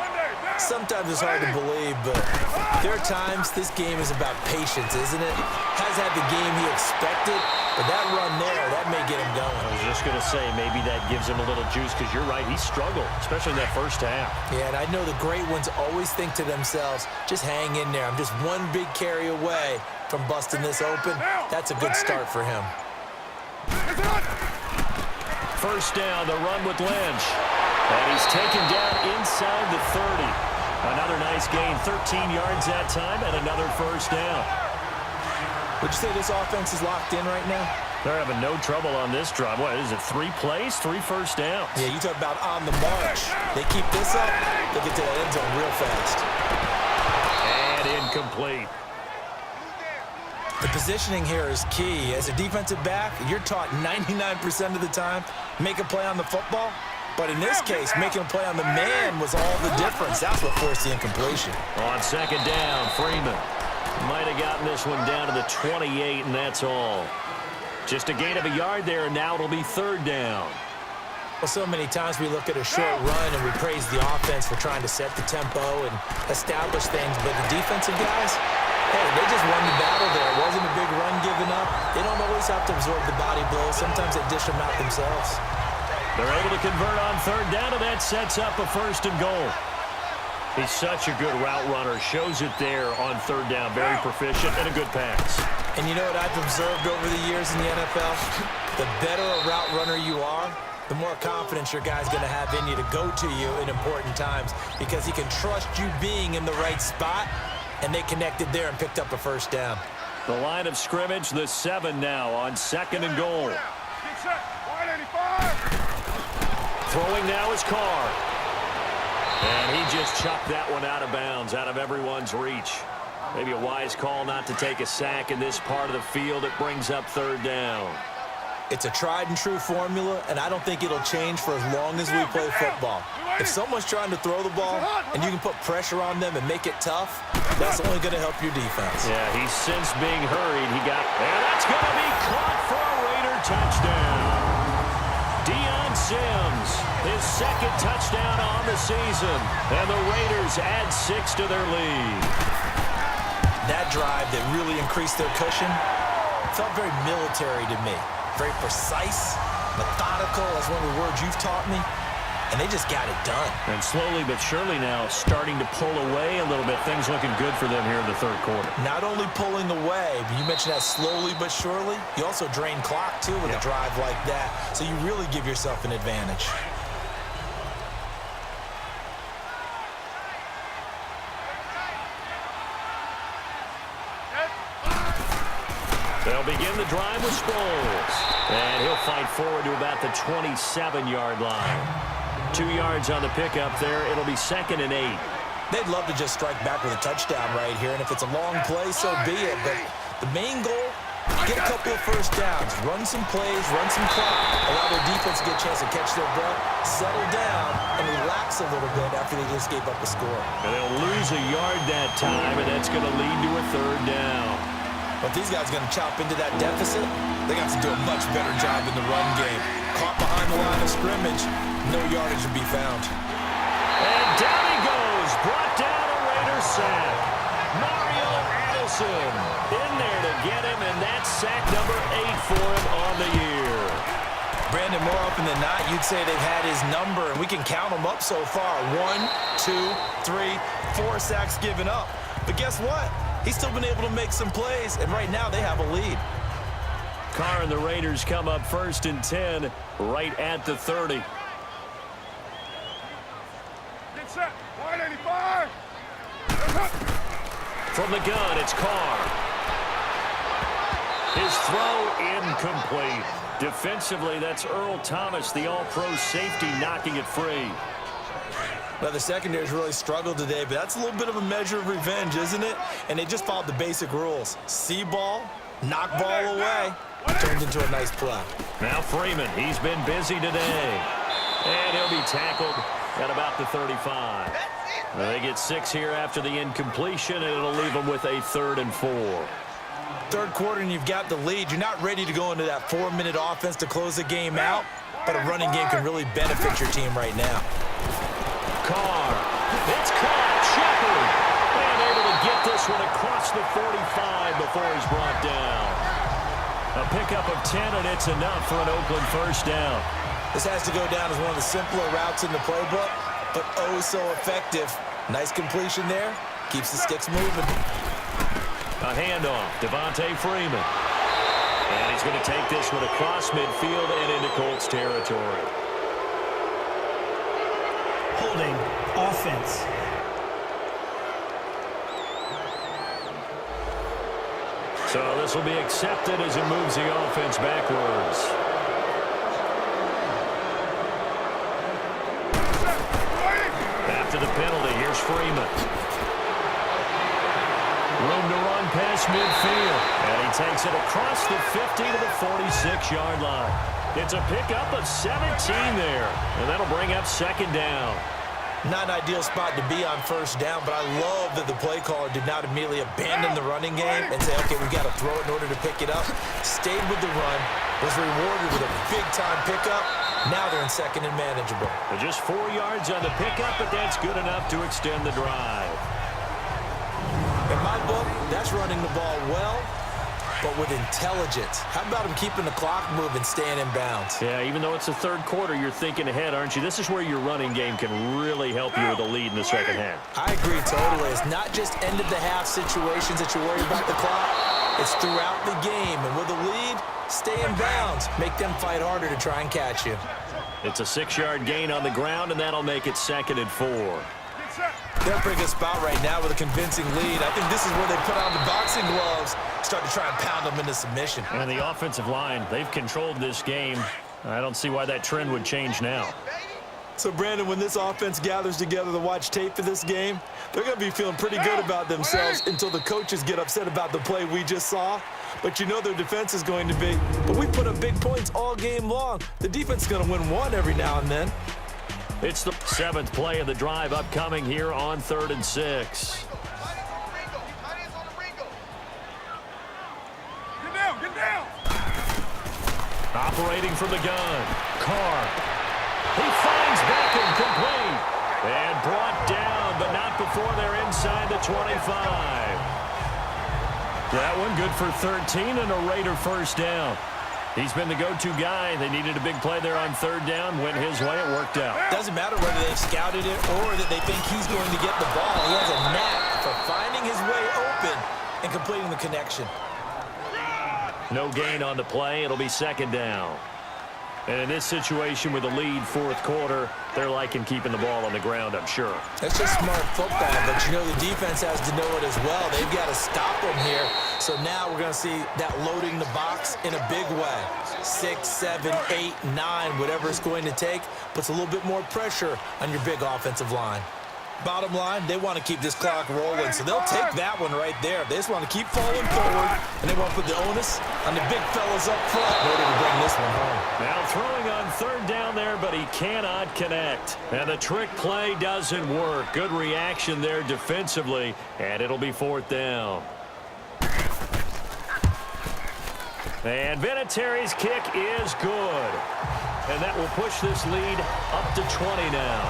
Sometimes it's hard to believe, but there are times this game is about patience, isn't it? Has had the game he expected, but that run there, that may get him going. I was just going to say, maybe that gives him a little juice because you're right, he struggled, especially in that first half. Yeah, and I know the great ones always think to themselves, just hang in there. I'm just one big carry away from busting this open. That's a good start for him. First down, the run with Lynch. And he's taken down inside the 30. Another nice gain, 13 yards that time, and another first down. Would you say this offense is locked in right now? They're having no trouble on this drive. What is it, 3 plays, 3 first downs? Yeah, you talk about on the march. They keep this up, they get to that end zone real fast. And incomplete. The positioning here is key. As a defensive back, you're taught 99% of the time, make a play on the football. But in this case, making a play on the man was all the difference. That's what forced the incompletion. On second down, Freeman might have gotten this one down to the 28, and that's all. Just a gain of a yard there, and now it'll be third down. Well, so many times we look at a short run and we praise the offense for trying to set the tempo and establish things. But the defensive guys, hey, they just won the battle there. It wasn't a big run given up. They don't always have to absorb the body blows. Sometimes they dish them out themselves. They're able to convert on third down, and that sets up a first and goal. He's such a good route runner. Shows it there on third down. Very proficient and a good pass. And you know what I've observed over the years in the NFL? The better a route runner you are, the more confidence your guy's going to have in you to go to you in important times because he can trust you being in the right spot, and they connected there and picked up a first down. The line of scrimmage, the 7 now on second and goal. Throwing now is Carr. And he just chucked that one out of bounds, out of everyone's reach. Maybe a wise call not to take a sack in this part of the field. It brings up third down. It's a tried and true formula, and I don't think it'll change for as long as we play football. If someone's trying to throw the ball and you can put pressure on them and make it tough, that's only going to help your defense. Yeah, he's since being hurried. And that's going to be caught for a Raider touchdown. Sims, his second touchdown on the season, and the Raiders add 6 to their lead. That drive that really increased their cushion felt very military to me. Very precise, methodical, as one of the words you've taught me, and they just got it done. And slowly but surely now starting to pull away a little bit. Things looking good for them here in the third quarter. Not only pulling away, but you mentioned that slowly but surely. You also drain clock, too, with a drive like that. So you really give yourself an advantage. They'll begin the drive with Sproles. And he'll fight forward to about the 27-yard line. 2 yards on the pickup there. It'll be second and 8. They'd love to just strike back with a touchdown right here, and if it's a long play, so be it. But the main goal, get a couple of first downs, run some plays, run some clock, allow their defense to get a chance to catch their breath, settle down, and relax a little bit after they just gave up a score. And they'll lose a yard that time, and that's going to lead to a third down. But these guys are going to chop into that deficit. They got to do a much better job in the run game. Caught behind the line of scrimmage, no yardage to be found. And down he goes, brought down a Raider sack. Mario Addison in there to get him, and that's sack number 8 for him on the year. Brandon, more often than not, you'd say they've had his number, and we can count them up so far. 1, 2, 3, 4 sacks given up. But guess what? He's still been able to make some plays, and right now they have a lead. Carr and the Raiders come up first and 10 right at the 30. Get set. From the gun, it's Carr. His throw incomplete. Defensively, that's Earl Thomas, the all-pro safety, knocking it free. Well, the secondary's really struggled today, but that's a little bit of a measure of revenge, isn't it? And they just followed the basic rules. See ball, knock ball away. Turned into a nice play. Now Freeman, he's been busy today. And he'll be tackled at about the 35. Well, they get 6 here after the incompletion, and it'll leave them with a 3rd and 4. Third quarter and you've got the lead. You're not ready to go into that 4-minute offense to close the game out, but a running game can really benefit your team right now. Carr, it's caught, Shepard, and able to get this one across the 45 before he's brought down. A pickup of 10, and it's enough for an Oakland first down. This has to go down as one of the simpler routes in the playbook, but oh so effective. Nice completion there. Keeps the sticks moving. A handoff, Devontae Freeman. And he's going to take this one across midfield and into Colts territory. Holding. Offense. So this will be accepted as it moves the offense backwards. After the penalty, here's Freeman. Room to run past midfield. And he takes it across the 50 to the 46-yard line. It's a pickup of 17 there. And that'll bring up 2nd down. Not an ideal spot to be on first down, but I love that the play caller did not immediately abandon the running game and say, okay, we've got to throw it in order to pick it up. Stayed with the run, was rewarded with a big-time pickup. Now they're in 2nd and manageable. Just 4 yards on the pickup, but that's good enough to extend the drive. In my book, that's running the ball well, but with intelligence. How about him keeping the clock moving, staying in bounds? Yeah, even though it's the 3rd quarter, you're thinking ahead, aren't you? This is where your running game can really help you with a lead in the 2nd half. I agree totally. It's not just end-of-the-half situations that you worry about the clock. It's throughout the game. And with a lead, stay in bounds. Make them fight harder to try and catch you. It's a 6-yard gain on the ground, and that'll make it 2nd and 4. They're in a pretty good spot right now with a convincing lead. I think this is where they put on the boxing gloves, start to try and pound them into submission. And the offensive line, they've controlled this game. I don't see why that trend would change now. So, Brandon, when this offense gathers together to watch tape for this game, they're going to be feeling pretty good about themselves until the coaches get upset about the play we just saw. But you know their defense is going to be. But we put up big points all game long. The defense is going to win one every now and then. It's the 7th play of the drive upcoming here on 3rd and 6. Get down! Operating from the gun, Carr. He finds Beckham complete. And brought down, but not before they're inside the 25. That one good for 13 and a Raider first down. He's been the go-to guy. They needed a big play there on 3rd down. Went his way. It worked out. Doesn't matter whether they've scouted it or that they think he's going to get the ball. He has a knack for finding his way open and completing the connection. No gain on the play. It'll be 2nd down. And in this situation with a lead 4th quarter, they're liking keeping the ball on the ground, I'm sure. That's just smart football, but you know the defense has to know it as well. They've got to stop them here. So now we're going to see that loading the box in a big way. 6, 7, 8, 9, whatever it's going to take, puts a little bit more pressure on your big offensive line. Bottom line, they want to keep this clock rolling, so they'll take that one right there. They just want to keep falling forward, and they want to put the onus on the big fellas up front in order to bring this one home. Now throwing on 3rd down there, but he cannot connect. And the trick play doesn't work. Good reaction there defensively, and it'll be 4th down. And Vinatieri's kick is good. And that will push this lead up to 20 now.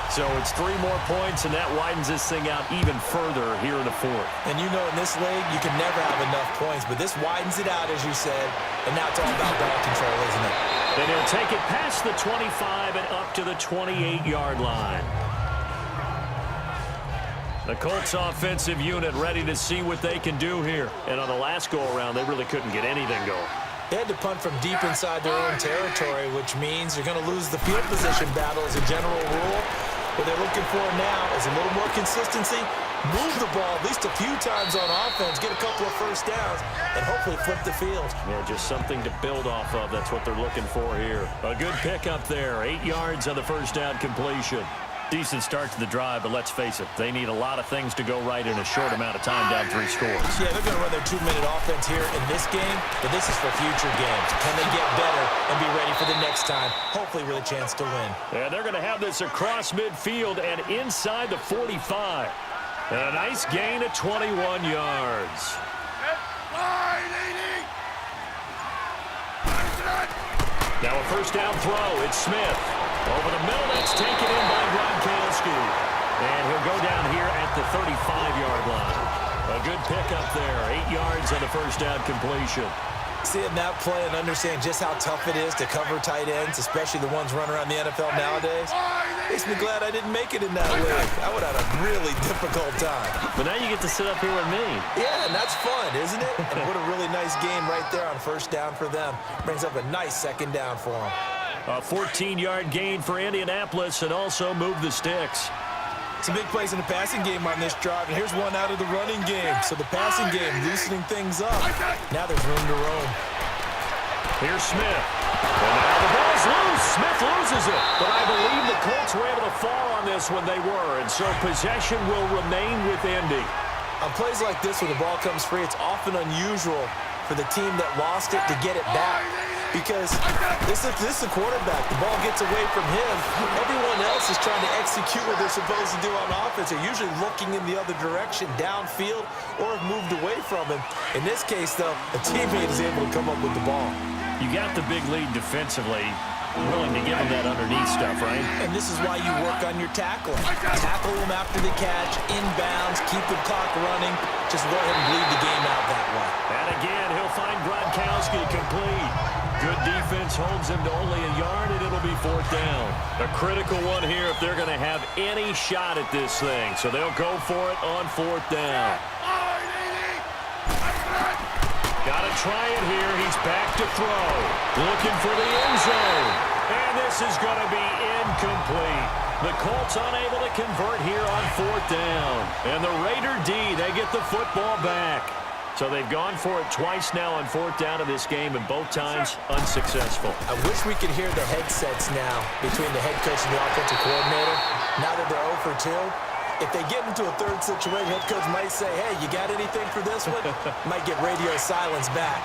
So it's 3 more points, and that widens this thing out even further here in the 4th. And you know in this league, you can never have enough points, but this widens it out, as you said, and now it's all about ball control, isn't it? And he'll take it past the 25 and up to the 28-yard line. The Colts offensive unit ready to see what they can do here. And on the last go-around, they really couldn't get anything going. They had to punt from deep inside their own territory, which means you're going to lose the field position battle as a general rule. What they're looking for now is a little more consistency move the ball at least a few times on offense, get a couple of first downs, and hopefully flip the field. Yeah, just something to build off of. That's what they're looking for here. A good pickup there. 8 yards on the first down completion. Decent start to the drive, but let's face it, they need a lot of things to go right in a short amount of time down 3 scores. Yeah, they're going to run their 2-minute offense here in this game, but this is for future games. Can they get better and be ready for the next time? Hopefully with a chance to win. And they're going to have this across midfield and inside the 45. And a nice gain of 21 yards. Now a first down throw. It's Smith. Over the middle, that's taken in by Gronkowski. And he'll go down here at the 35-yard line. A good pickup there. 8 yards on the first down completion. Seeing that play and understand just how tough it is to cover tight ends, especially the ones running around the NFL nowadays, makes me glad I didn't make it in that league. I would have had a really difficult time. But now you get to sit up here with me. Yeah, and that's fun, isn't it? And what a really nice game right there on first down for them. Brings up a nice second down for them. A 14-yard gain for Indianapolis and also move the sticks. Some big plays in the passing game on this drive, and here's one out of the running game. So the passing game loosening things up. Now there's room to roam. Here's Smith. And now the ball's loose. Smith loses it. But I believe the Colts were able to fall on this when they were, and so possession will remain with Indy. On plays like this where the ball comes free, it's often unusual for the team that lost it to get it back. Because this is the quarterback. The ball gets away from him. Everyone else is trying to execute what they're supposed to do on offense. They're usually looking in the other direction, downfield, or have moved away from him. In this case, though, a teammate is able to come up with the ball. You got the big lead defensively. Willing to give him that underneath stuff, right? And this is why you work on your tackling. Tackle him after the catch, inbounds, keep the clock running. Just go ahead and bleed the game out that way. And again, he'll find Gronkowski complete. Good defense holds him to only a yard, and it'll be 4th down. A critical one here if they're going to have any shot at this thing. So they'll go for it on 4th down. Got to try it here. He's back to throw. Looking for the end zone. And this is going to be incomplete. The Colts unable to convert here on 4th down. And the Raider D, they get the football back. So they've gone for it twice now on 4th down of this game, and both times unsuccessful. I wish we could hear the headsets now between the head coach and the offensive coordinator. Now that they're 0 for 2, if they get into a third situation, head coach might say, hey, you got anything for this one? Might get radio silence back.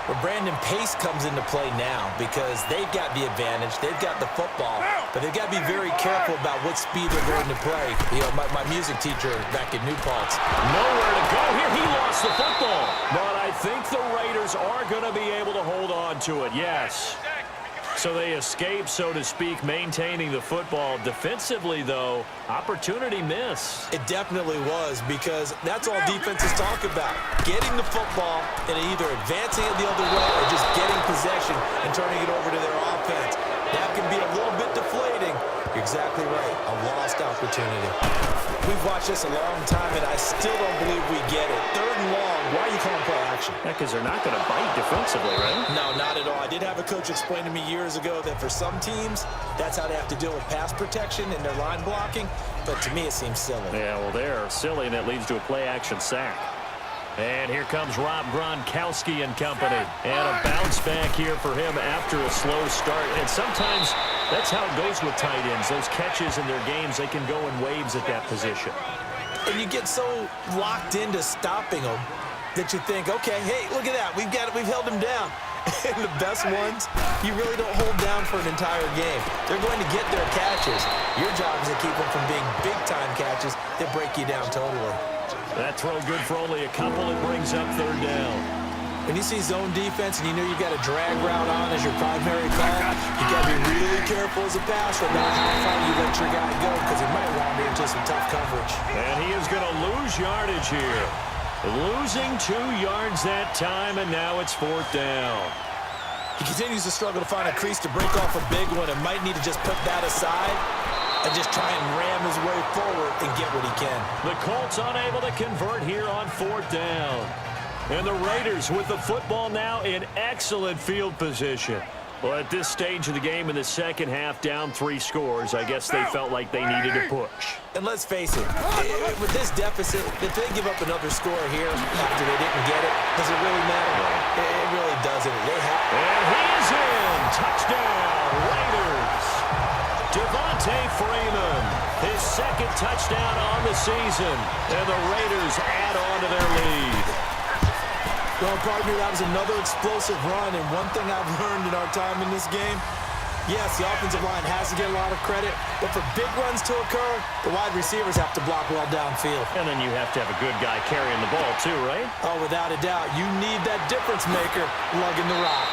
But Brandon Pace comes into play now because they've got the advantage. They've got the football, but they've got to be very careful about what speed they're going to play. You know, my music teacher back in New Paltz. Nowhere to go here. He lost the football. But I think the Raiders are going to be able to hold on to it, yes. So they escape, so to speak, maintaining the football. Defensively, though, opportunity miss. It definitely was, because that's all defenses talk about. Getting the football and either advancing it the other way or just getting possession and turning it over to their offense. That can be a little bit deflating. You're exactly right. A lost opportunity. We've watched this a long time, and I still don't believe we get it. 3rd and long. Why are you calling play action? Yeah, because they're not going to bite defensively, right? No, not at all. I did have a coach explain to me years ago that for some teams, that's how they have to deal with pass protection and their line blocking. But to me, it seems silly. Yeah, well, they're silly, and that leads to a play-action sack. And here comes Rob Gronkowski and company. And a bounce back here for him after a slow start. And sometimes that's how it goes with tight ends. Those catches in their games, they can go in waves at that position. And you get so locked into stopping them that you think, okay, hey, look at that. We've held him down. And the best ones, you really don't hold down for an entire game. They're going to get their catches. Your job is to keep them from being big-time catches that break you down totally. That throw good for only a couple. It brings up 3rd down. When you see zone defense and you know you've got a drag route on as your primary call, you got to be really careful as a passer about how far you let your guy go, because he might wander into some tough coverage. And he is going to lose yardage here. Losing 2 yards that time, and now it's 4th down. He continues to struggle to find a crease to break off a big one and might need to just put that aside and just try and ram his way forward and get what he can. The Colts unable to convert here on 4th down. And the Raiders with the football now in excellent field position. Well, at this stage of the game in the second half, down 3 scores, I guess they felt like they needed to push. And let's face it, with this deficit, if they give up another score here after they didn't get it, does it really matter? It really doesn't. And he's in. Touchdown, Raiders. Devontae Freeman, his second touchdown on the season, and the Raiders add on to their lead. Well, partner, that was another explosive run, and one thing I've learned in our time in this game, yes, the offensive line has to get a lot of credit, but for big runs to occur, the wide receivers have to block well downfield. And then you have to have a good guy carrying the ball too, right? Oh, without a doubt. You need that difference maker lugging the rock.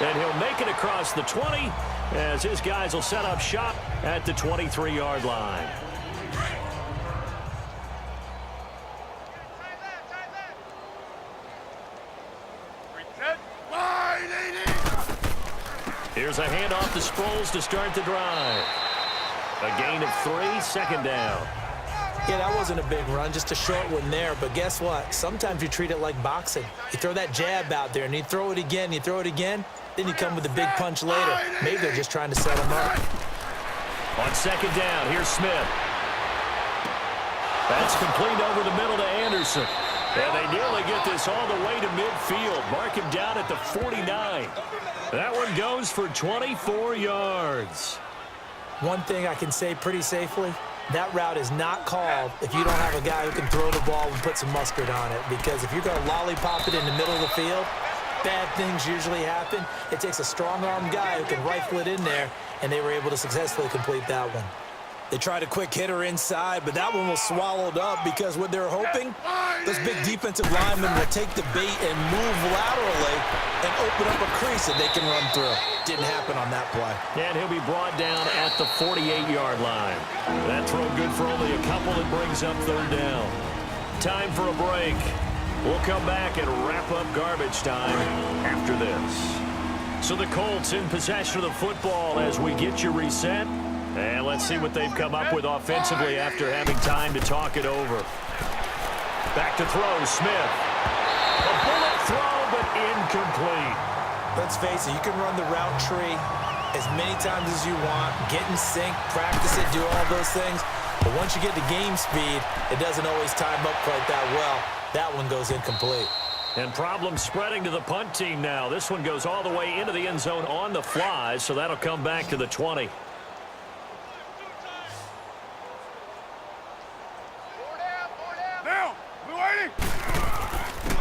And he'll make it across the 20 as his guys will set up shop at the 23-yard line. Here's a handoff to Sproles to start the drive. A gain of 3, second down. Yeah, that wasn't a big run, just a short one there. But guess what? Sometimes you treat it like boxing. You throw that jab out there, and you throw it again, you throw it again, then you come with a big punch later. Maybe they're just trying to set him up. On second down, here's Smith. That's complete over the middle to Anderson. And they nearly get this all the way to midfield. Mark him down at the 49. That one goes for 24 yards. One thing I can say pretty safely, that route is not called if you don't have a guy who can throw the ball and put some mustard on it. Because if you're going to lollipop it in the middle of the field, bad things usually happen. It takes a strong-armed guy who can rifle it in there, and they were able to successfully complete that one. They tried a quick hitter inside, but that one was swallowed up because what they're hoping, those big defensive linemen will take the bait and move laterally and open up a crease that they can run through. Didn't happen on that play. And he'll be brought down at the 48-yard line. That throw good for only a couple. It brings up third down. Time for a break. We'll come back and wrap up garbage time after this. So the Colts in possession of the football as we get you reset. And let's see what they've come up with offensively after having time to talk it over. Back to throw, Smith. A bullet throw, but incomplete. Let's face it, you can run the route tree as many times as you want, get in sync, practice it, do all those things. But once you get to game speed, it doesn't always time up quite that well. That one goes incomplete. And problems spreading to the punt team now. This one goes all the way into the end zone on the fly, so that'll come back to the 20.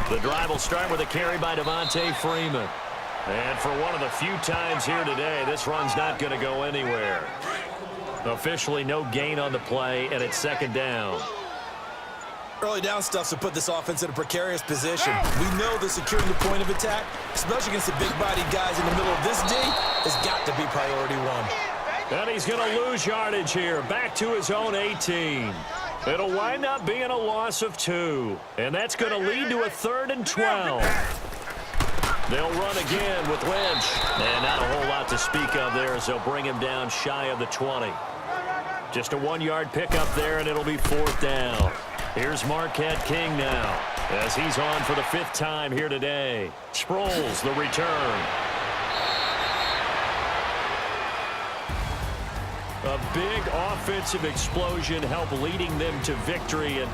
The drive will start with a carry by Devontae Freeman. And for one of the few times here today, this run's not going to go anywhere. Officially no gain on the play, and it's second down. Early down stuff to put this offense in a precarious position. We know that securing the point of attack, especially against the big-bodied guys in the middle of this D, has got to be priority one. And he's going to lose yardage here, back to his own 18. It'll wind up being a loss of 2. And that's going to lead to a 3rd and 12. They'll run again with Lynch. And not a whole lot to speak of there as they'll bring him down shy of the 20. Just a 1-yard pickup there, and it'll be 4th down. Here's Marquette King now as he's on for the 5th time here today. Sproles, the return. A big offensive explosion helped leading them to victory. And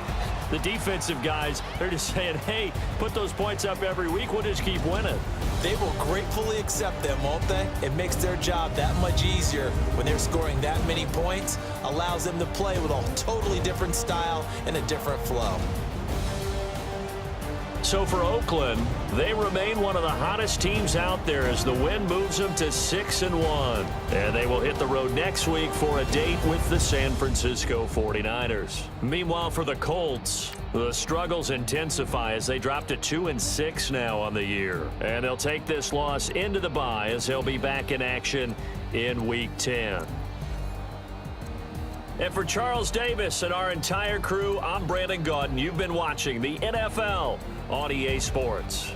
the defensive guys, they're just saying, hey, put those points up every week. We'll just keep winning. They will gratefully accept them, won't they? It makes their job that much easier when they're scoring that many points. Allows them to play with a totally different style and a different flow. So for Oakland, they remain one of the hottest teams out there as the win moves them to 6-1. And they will hit the road next week for a date with the San Francisco 49ers. Meanwhile, for the Colts, the struggles intensify as they drop to 2-6 now on the year. And they'll take this loss into the bye as they'll be back in action in Week 10. And for Charles Davis and our entire crew, I'm Brandon Gaudin. You've been watching the NFL on EA Sports.